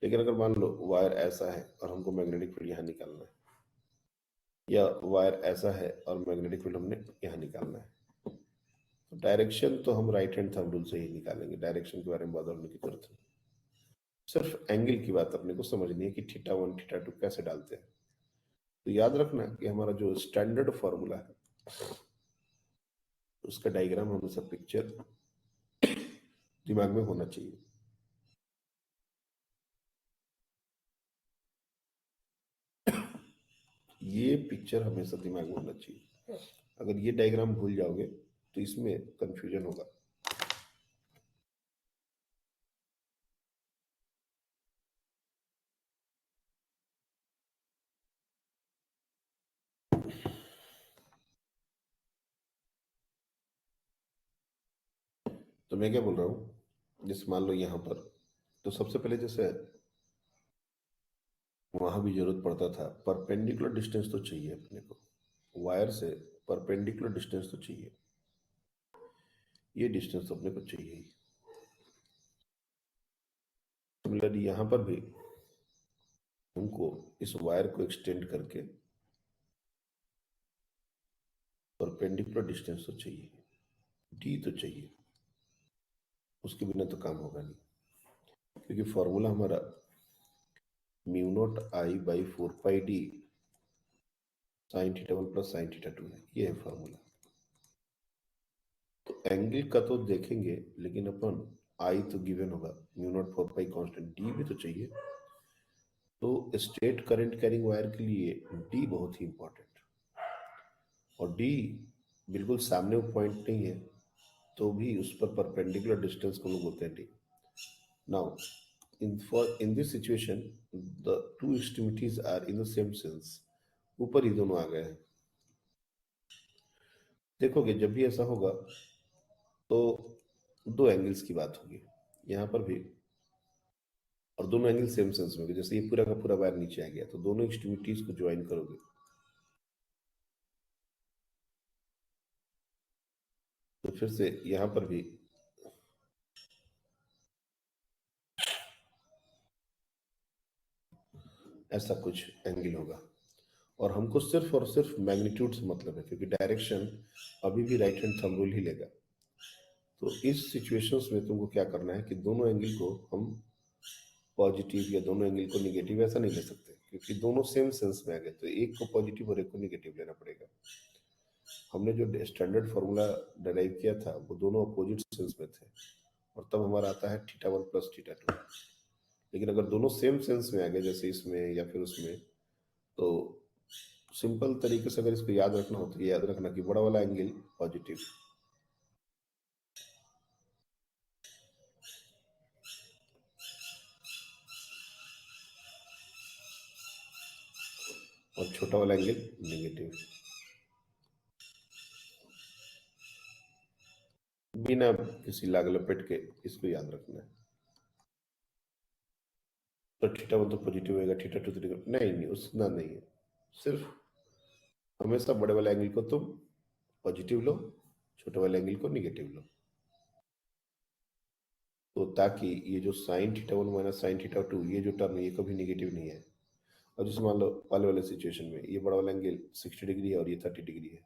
लेकिन अगर मान लो वायर ऐसा है और हमको मैग्नेटिक फील्ड यहाँ निकालना है, या वायर ऐसा है और मैग्नेटिक फील्ड हमने यहाँ निकालना है, तो डायरेक्शन तो हम राइट हैंड थंब रूल से ही निकालेंगे, डायरेक्शन के बारे में बदलने की जरूरत नहीं। सिर्फ एंगल की बात अपने को समझनी है कि थीटा वन थीटा टू कैसे डालते हैं। तो याद रखना कि हमारा जो स्टैंडर्ड फॉर्मूला है उसका डायग्राम हमेशा पिक्चर दिमाग में होना चाहिए। ये पिक्चर हमेशा दिमाग में होना चाहिए। अगर ये डायग्राम भूल जाओगे तो इसमें कंफ्यूजन होगा। तो मैं क्या बोल रहा हूँ, जैसे मान लो यहाँ पर, तो सबसे पहले जैसे वहां भी जरूरत पड़ता था, परपेंडिकुलर डिस्टेंस तो चाहिए अपने को, वायर से परपेंडिकुलर डिस्टेंस तो चाहिए, ये डिस्टेंस तो अपने को चाहिए ही। सिमिलरली यहाँ पर भी हमको इस वायर को एक्सटेंड करके परपेंडिकुलर डिस्टेंस तो चाहिए, डी तो चाहिए, उसके बिना तो काम होगा नहीं। क्योंकि फॉर्मूला हमारा mu naught I by 4 pi D sine theta one plus sine theta two है, ये है फॉर्मूला। तो एंगल का तो देखेंगे, लेकिन अपन आई तो गिवन होगा, म्यू नॉट 4 पाई कांस्टेंट, डी भी तो चाहिए। तो स्ट्रेट करंट कैरिंग वायर के लिए डी बहुत ही इंपॉर्टेंट, और डी बिल्कुल सामने पॉइंट नहीं है तो भी उस पर परपेंडिकुलर डिस्टेंस को लोग बोलते हैं D. Now in this situation the two extremities are in the same sense, ऊपर ही दोनों आ गए हैं। देखोगे जब भी ऐसा होगा तो दो एंगल्स की बात होगी यहाँ पर भी, और दोनों एंगल सेम सेंस में होंगे। जैसे ये पूरा का पूरा वायर नीचे आ गया तो दोनों एक्सट्रीमिटीज को ज्वाइन करोगे तो फिर से यहाँ पर भी ऐसा कुछ एंगल होगा। और हमको सिर्फ और सिर्फ मैग्नीट्यूड से मतलब है, क्योंकि डायरेक्शन अभी भी राइट हैंड थंब रूल ही लेगा। तो इस सिचुएशंस में तुमको क्या करना है कि दोनों एंगल को हम पॉजिटिव या दोनों एंगल को निगेटिव ऐसा नहीं ले सकते, क्योंकि दोनों सेम सेंस में आ गए, तो एक को पॉजिटिव और एक को निगेटिव लेना पड़ेगा। हमने जो स्टैंडर्ड फॉर्मूला डराइव किया था वो दोनों अपोजिट सेंस में थे, और तब हमारा आता है theta one plus theta two. लेकिन अगर दोनों सेम सेंस में आ गए, जैसे इसमें या फिर उसमें, तो सिंपल तरीके से अगर इसको याद रखना हो तो याद रखना कि बड़ा वाला एंगल पॉजिटिव और छोटा वाला एंगल नेगेटिव, बिना किसी लाग लपेट के इसको याद रखना है। तो थीटा वन तो पॉजिटिव होगा, थीटा टू तो नहीं नहीं उतना नहीं है। सिर्फ हमेशा बड़े वाले एंगल को तुम पॉजिटिव लो, छोटे वाले एंगल को निगेटिव लो, तो ताकि ये जो sine theta one minus sine theta two ये जो टर्म है ये कभी निगेटिव नहीं है। और जैसे मान लो वाले वाले सिचुएशन में ये बड़ा वाला एंगल 60 डिग्री है और ये 30 डिग्री है,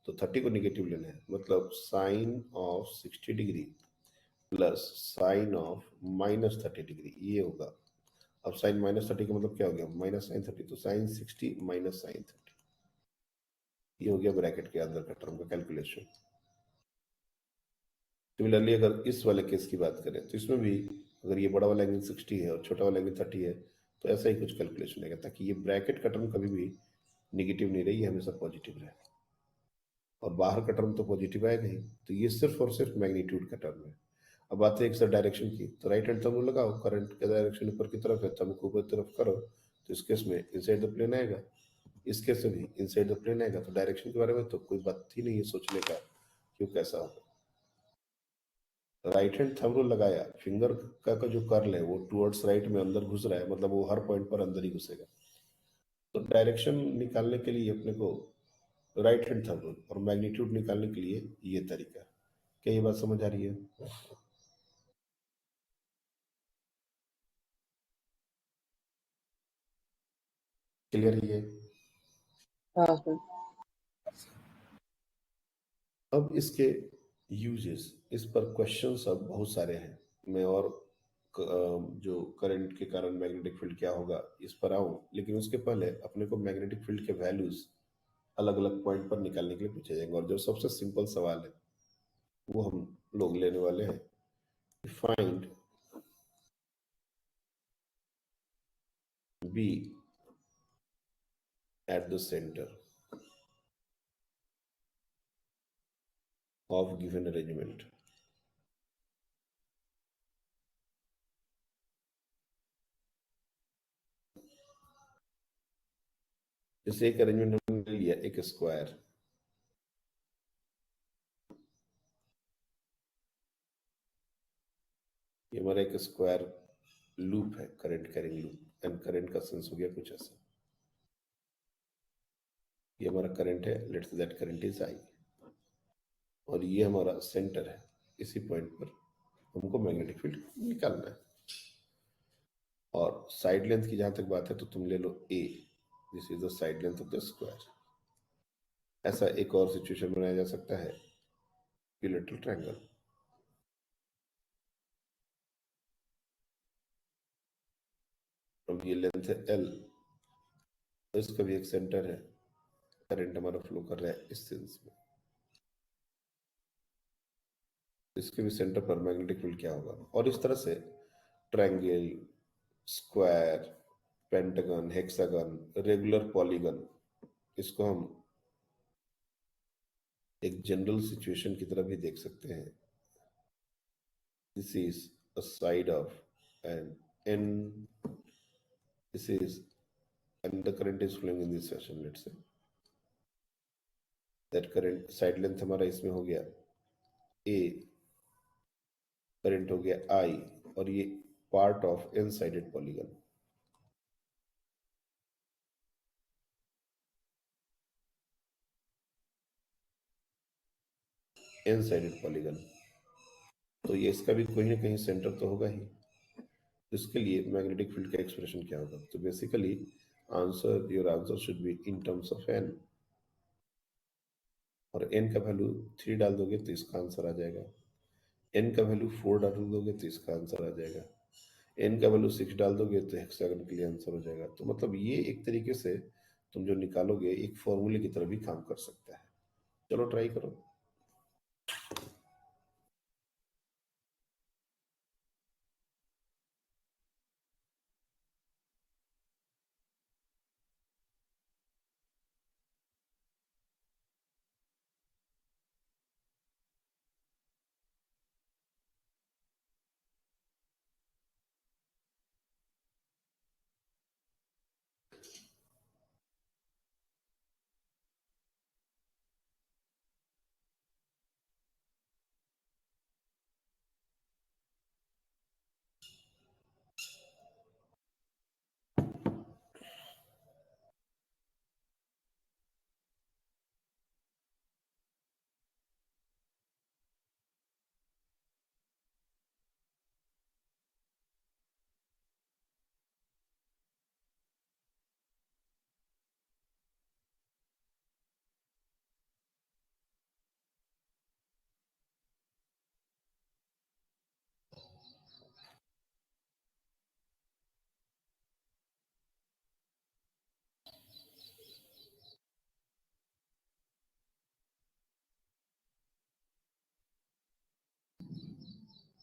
तो 30 को निगेटिव लेना है, मतलब sine of 60 degree plus sine of -30 degree ये होगा। अब साइन -30 का मतलब क्या हो गया, माइनस साइन 30, तो साइन 60 माइनस साइन 30, ये हो गया ब्रैकेट के अंदर का टर्म का कैलकुलेशन। सिमिलरली अगर इस वाले केस की बात करें तो इसमें भी अगर ये बड़ा वाला एंगल 60 है और छोटा वाला एंगल 30 है, तो ऐसा ही कुछ कैलकुलेशन रहेगा, ताकि ये ब्रैकेट का टर्म कभी भी निगेटिव नहीं रही, ये हमेशा पॉजिटिव रहे, और बाहर का टर्म तो पॉजिटिव आएगा ही। तो ये सिर्फ और सिर्फ मैग्नीट्यूड का टर्म है। अब बात है एक सर डायरेक्शन की, तो राइट हैंड थंब रूल लगाओ, करंट का डायरेक्शन ऊपर की तरफ है, थंब को ऊपर की तरफ करो, तो इस केस में इनसाइड द प्लेन आएगा, इस केस में भी इनसाइड द प्लेन आएगा। तो डायरेक्शन के बारे में तो कोई बात ही नहीं है सोचने का क्यों कैसा होगा। राइट हैंड थंब रूल लगाया, फिंगर का जो कर्ल है वो टुवर्ड्स राइट में अंदर घुस रहा है, मतलब वो हर पॉइंट पर अंदर ही घुसेगा। तो डायरेक्शन निकालने के लिए अपने को राइट हैंड थंब रूल, और मैग्नीट्यूड निकालने के लिए ये तरीका। क्या ये बात समझ आ रही है? क्लियर है ये? हाँ सर। अब इसके यूजेस, इस पर क्वेश्चंस अब बहुत सारे हैं। मैं और जो करंट के कारण मैग्नेटिक फील्ड क्या होगा इस पर आऊं, लेकिन उसके पहले अपने को मैग्नेटिक फील्ड के वैल्यूज अलग अलग पॉइंट पर निकालने के लिए पूछे जाएंगे, और जो सबसे सिंपल सवाल है वो हम लोग लेने वाले हैं। Find B at the centre of given arrangement. जैसे एक अरेंजमेंट हमने लिया, एक स्क्वायर, ये हमारा एक स्क्वायर लूप है, current carrying loop, and current का सेंस हो गया कुछ ऐसा। ये हमारा करंट है, let's say that current is I, और ये हमारा सेंटर है। इसी पॉइंट पर हमको मैग्नेटिक फील्ड निकालना है। और साइड लेंथ की जहां तक बात है तो तुम ले लो a, this is the side length of the square. ऐसा एक और सिचुएशन बनाया जा सकता है, इक्विलैटरल ट्रायंगल। अब ये लेंथ है एल, तो इसका भी एक सेंटर है, करंट हमारा फ्लो कर रहा है इस सेंस में, इसके भी सेंटर पर मैग्नेटिक फील्ड क्या होगा। और इस तरह से triangle, square, pentagon, hexagon, regular polygon, इसको हम एक जनरल सिचुएशन की तरह भी देख सकते हैं। This is a side of an N, this is, and the current is flowing in this fashion, let's say that current side length हमारा इसमें हो गया ए, करंट हो गया आई, और ये part of n sided polygon. N sided polygon, तो ये इसका भी कहीं ना कहीं सेंटर तो होगा ही। तो इसके लिए मैग्नेटिक फील्ड का एक्सप्रेशन क्या होगा? तो basically answer, your answer should be in terms of N, और एन का वैल्यू 3 डाल दोगे तो इसका आंसर आ जाएगा। एन का वैल्यू 4 डाल दोगे तो इसका आंसर आ जाएगा। एन का वैल्यू 6 डाल दोगे तो हेक्सागन के लिए आंसर हो जाएगा। तो मतलब ये एक तरीके से तुम जो निकालोगे एक फॉर्मूले की तरह भी काम कर सकता है। चलो ट्राई करो।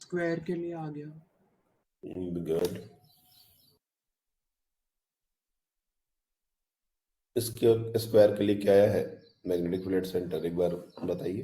स्क्वायर के लिए आ गया। गुड। इसके स्क्वायर के लिए क्या आया है? मैग्नेटिक फील्ड सेंटर, एक बार बताइए।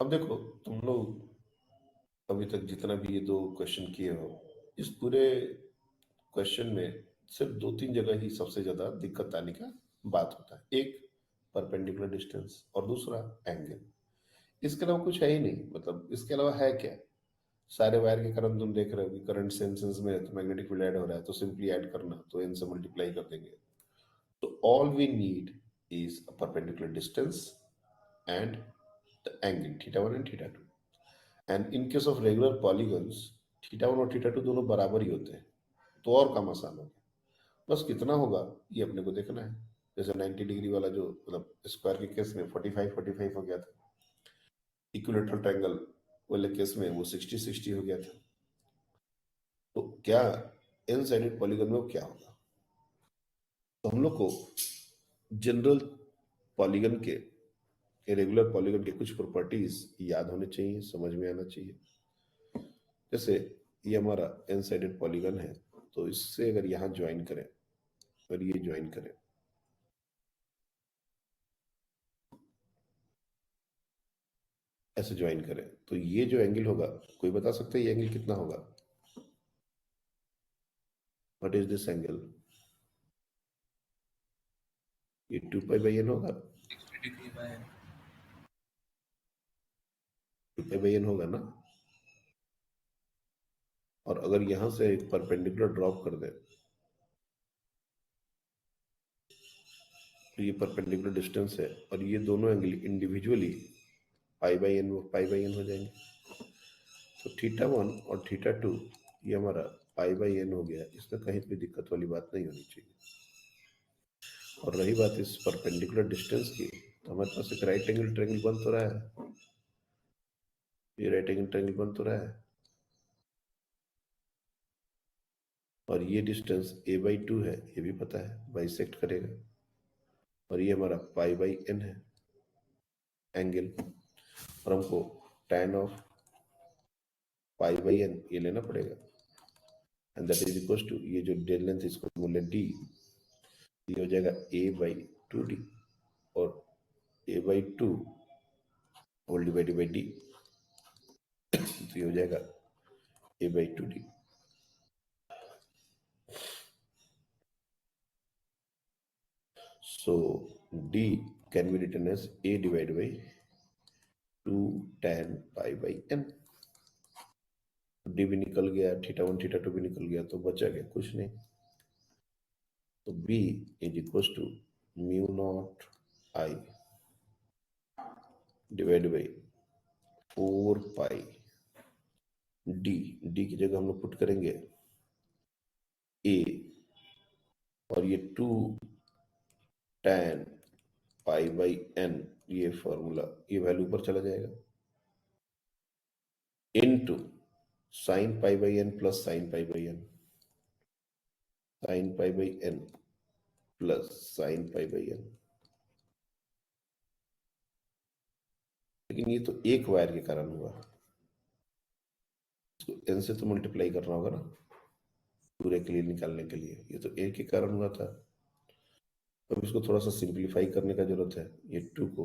अब देखो, तुम लोग अभी तक जितना भी ये दो क्वेश्चन किए हो, इस पूरे क्वेश्चन में सिर्फ दो तीन जगह ही सबसे ज्यादा दिक्कत आने का बात होता है। एक परपेंडिकुलर डिस्टेंस और दूसरा एंगल। इसके अलावा कुछ है ही नहीं। मतलब इसके अलावा है क्या? सारे वायर के कारण तुम देख रहे हो कि करंट सेम सेंस में है, तो मैग्नेटिक फील्ड ऐड हो रहा है, तो सिंपली ऐड करना, तो n से मल्टीप्लाई कर देंगे। तो all we need is a perpendicular distance and the angle theta 1 and theta 2। And in case of regular polygons, theta 1 और थीटा 2 दोनों बराबर ही होते हैं, तो और काम आसान हो गया। बस कितना होगा ये अपने को देखना है। जैसे 90 डिग्री वाला जो मतलब स्क्वायर के केस में 45 45 हो गया था, इक्विलेटरल ट्रायंगल वाले केस में वो 60 60 हो गया था। तो क्या एन साइडेड पॉलीगन में वो क्या होगा? तो हम लोग को जनरल पॉलीगन के, रेगुलर पॉलीगन के कुछ प्रॉपर्टीज याद होने चाहिए, समझ में आना चाहिए। जैसे ये हमारा एन साइडेड पॉलीगन है, तो इससे अगर यहाँ ज्वाइन करें और ये ज्वाइन करें, ऐसे ज्वाइन करें, तो ये जो एंगल होगा, कोई बता सकता है ये एंगल कितना होगा? What is this angle? ये 2π/n होगा। 2π/n होगा ना। और अगर यहां से एक परपेंडिकुलर ड्रॉप कर दे, तो ये परपेंडिकुलर डिस्टेंस है, और ये दोनों angle individually pi by N हो जाएंगे। तो थीटा 1 और थीटा 2 ये हमारा पाई/n हो गया। इसमें कहीं कोई दिक्कत वाली बात नहीं होनी चाहिए। और रही बात इस परपेंडिकुलर डिस्टेंस की, तो हमारे पास एक राइट एंगल ट्रायंगल बन तो रहा है। ये राइट एंगल ट्रायंगल बन तो रहा है, और ये डिस्टेंस a/2 है, ये भी पता है, बाइसेक्ट करेगा। और ये हमारा पाई/n है एंगल, और हमको tan ऑफ पाई/n ये लेना पड़ेगा। And that is equal to, ये जो डेल लेंथ इसको बोले d, ये हो जाएगा a/2d, और a/2 whole divided by d, तो ये हो जाएगा a/2d। So d can be written as a divided by 2 tan pi/n। d भी निकल गया, थीटा 1 थीटा 2 भी निकल गया, तो बचा गया कुछ नहीं। तो b is equal to mu not i divide by 4 pi d की जगह हम लोग पुट करेंगे a, और ये 2 tan pi/n, ये फॉर्मूला, ये वैल्यू ऊपर चला जाएगा, into sin pi/n plus sin pi/n, sin pi/n plus sin pi/n। लेकिन ये तो एक वायर के कारण हुआ, इसको n से तो मल्टीप्लाई करना होगा ना पूरे के लिए निकालने के लिए। ये तो एक के कारण हुआ था। अब इसको थोड़ा सा सिंप्लीफाई करने का जरूरत है। ये 2 को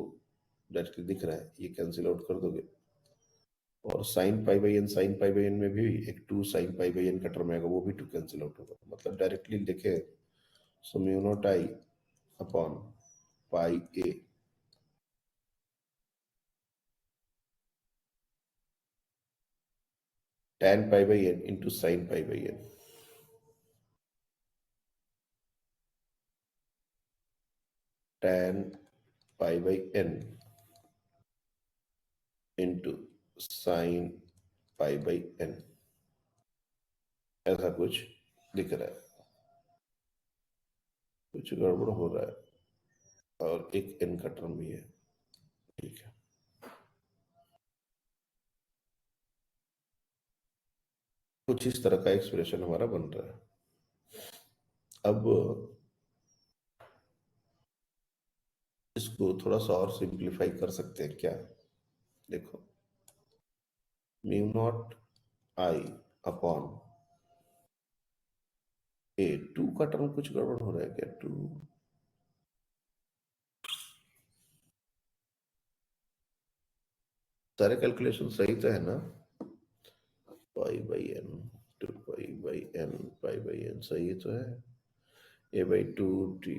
डायरेक्टली दिख रहा है, ये कैंसिल आउट कर दोगे, और sin pi/n में भी एक 2 sin pi/n का टर्म आएगा, वो भी 2 कैंसिल आउट होगा। मतलब डायरेक्टली देखे, सो mu not i upon pi a, tan pi/n into sin pi/n, tan pi/n into sin pi/n, ऐसा कुछ दिख रहा है। कुछ गड़बड़ हो रहा है, और एक n का टर्म भी है। ठीक है, कुछ इस तरह का एक्सप्रेशन हमारा बन रहा है। अब इसको थोड़ा सा और सिंप्लीफाई कर सकते हैं क्या? देखो, म्यू नॉट i अपॉन ए, 2 का टर्म कुछ गड़बड़ हो रहा है क्या? 2, सारे कैलकुलेशन सही तो है ना? Pi by n two pi by n सही तो है। A by two d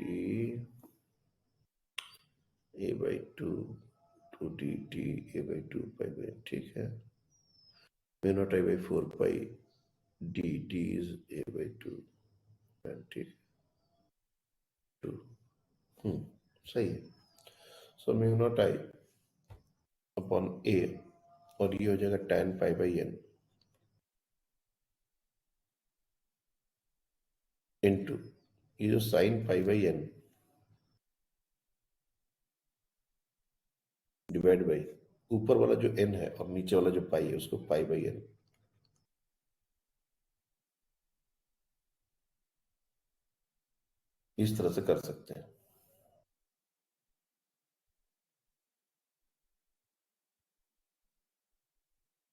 a by two d t a by two pi by n, ठीक है। Mu not I by 4 pi d is a by two n, ठीक, two, सही है। So mu not I upon a, और ये हो जाएगा tan pi by n into ये जो sine pi by N divide by ऊपर वाला जो n है और नीचे वाला जो पाई है उसको पाई बाई एन। इस तरह से कर सकते हैं।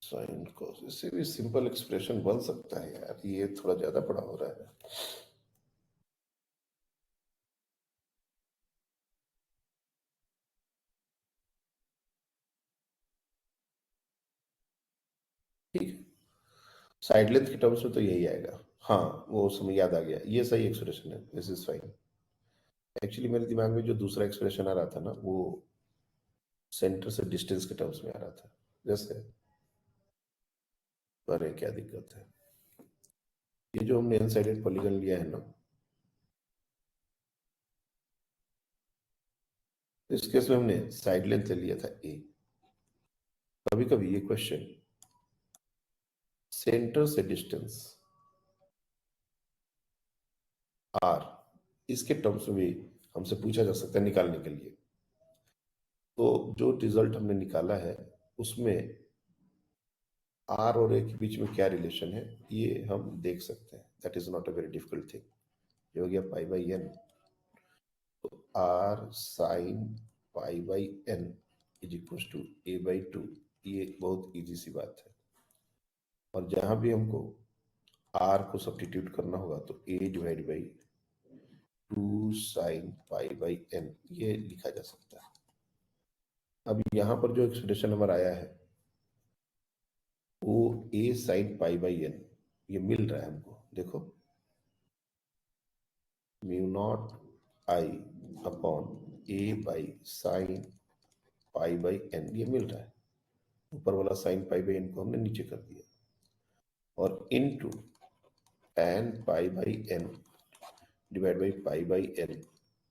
साइन कॉस, इससे भी सिंपल एक्सप्रेशन बन सकता है यार, ये थोड़ा ज्यादा बड़ा हो रहा है। ठीक है, साइड लेंथ के टर्म्स में तो यही आएगा। हाँ, वो समय याद आ गया, ये सही एक्सप्रेशन है, दिस इज फाइन। एक्चुअली मेरे दिमाग में जो दूसरा एक्सप्रेशन आ रहा था ना, वो सेंटर से डिस्टेंस के टर्म्स में आ रहा था, जैसे पर क्या दिक्कत है, ये जो हमने अनसाइडेड पॉलीगन लिया है ना, इस केस में हमने साइड लेंथ ले लिया था ए। कभी कभी ये क्वेश्चन सेंटर से डिस्टेंस आर, इसके टर्म्स में भी हमसे पूछा जा सकता है निकालने के लिए। तो जो रिजल्ट हमने निकाला है उसमें आर और ए के बीच में क्या रिलेशन है ये हम देख सकते हैं। That is not a very difficult thing. ये हो गया पाई बाई एन, तो R sine pi by N is equal to A by two. ये बहुत इजी सी बात है, और जहां भी हमको आर को सब्स्टिट्यूट करना होगा तो a divide by two sine pi by N ये लिखा जा सकता है। अब यहाँ पर जो एक्सप्रेशन नंबर आया है वो A sine pi by N ये मिल रहा है हमको, देखो mu not I upon A by sine pi by N ये मिल रहा है। ऊपर वाला साइन पाई बाई एन को हमने नीचे कर दिया, और into tan pi by N divide by pi by N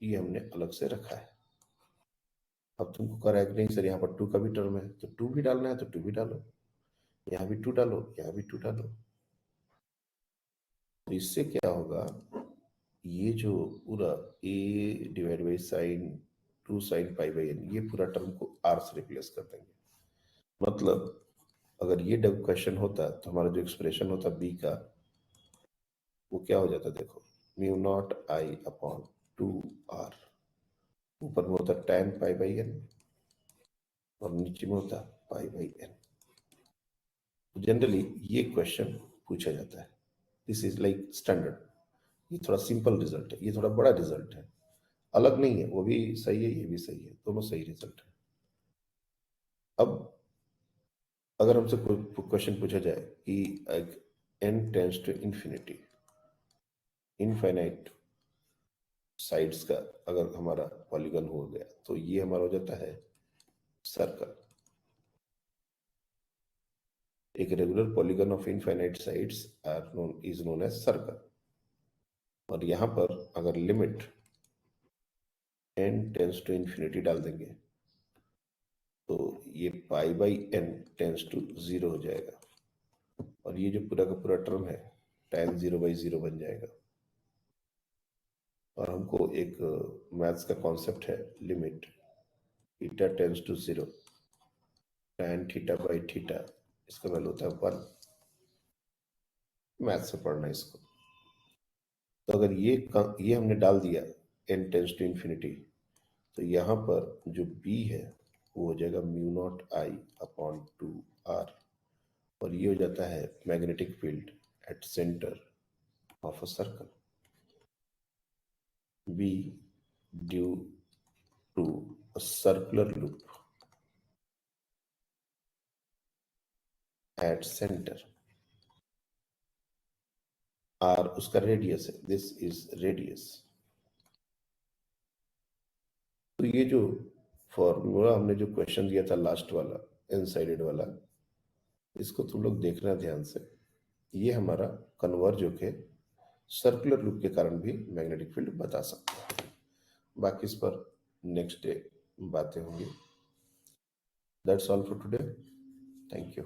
ये हमने अलग से रखा है। अब तुमको करा है कि नहीं सर यहाँ पर टू का भी टर्म है, तो टू भी डालना है तो टू भी डालो, यहाँ भी टू डालो, यहाँ भी टू डालो। तो इससे क्या होगा, ये जो पूरा a divide by sine two sine pi by N ये पूरा टर्म को r से रिप्लेस कर देंगे। मतलब अगर ये डब क्वेश्चन होता तो हमारा जो एक्सप्रेशन होता b का वो क्या हो जाता, देखो mu not I upon two R, ऊपर में होता tan पाई बाई एन और नीचे में होता पाई बाई एन। जनरली ये क्वेश्चन पूछा जाता है, दिस इज लाइक स्टैंडर्ड। ये थोड़ा सिंपल रिजल्ट है, ये थोड़ा बड़ा रिजल्ट है, अलग नहीं है, वो भी सही है ये भी सही है, दोनों सही रिजल्ट है। अब अगर हमसे कोई क्वेश्चन पूछा जाए कि n tends to infinity, infinite sides का अगर हमारा पॉलीगन हो गया तो ये हमारा हो जाता है सर्कल। एक regular polygon of infinite sides is known as circle. और यहां पर अगर limit n tends to infinity डाल देंगे तो ये pi by n tends to 0 हो जाएगा, और ये जो पूरा का पूरा टर्म है tan 0 बाई 0 बन जाएगा। और हमको एक मैथ्स का कॉन्सेप्ट है limit theta tends to 0 tan theta by theta, इसका वैल्यू होता है 1। मैथ से पढ़ना इसको। तो अगर ये हमने डाल दिया n टेंड्स टू इंफिनिटी, तो यहाँ पर जो b है वो हो जाएगा mu not I upon two R, और ये हो जाता है magnetic field at centre of a circle b due to a circular loop. At centre, R उसका रेडियस है, दिस इज रेडियस। तो ये जो फॉर्मूला हमने जो क्वेश्चन दिया था लास्ट वाला इनसाइडेड वाला, इसको तुम लोग देखना ध्यान से। ये हमारा कन्वर्ज होके सर्कुलर लूप के कारण भी मैग्नेटिक फील्ड बता सकता है। बाकी इस पर नेक्स्ट डे बातें होंगी। That's all for today, thank you.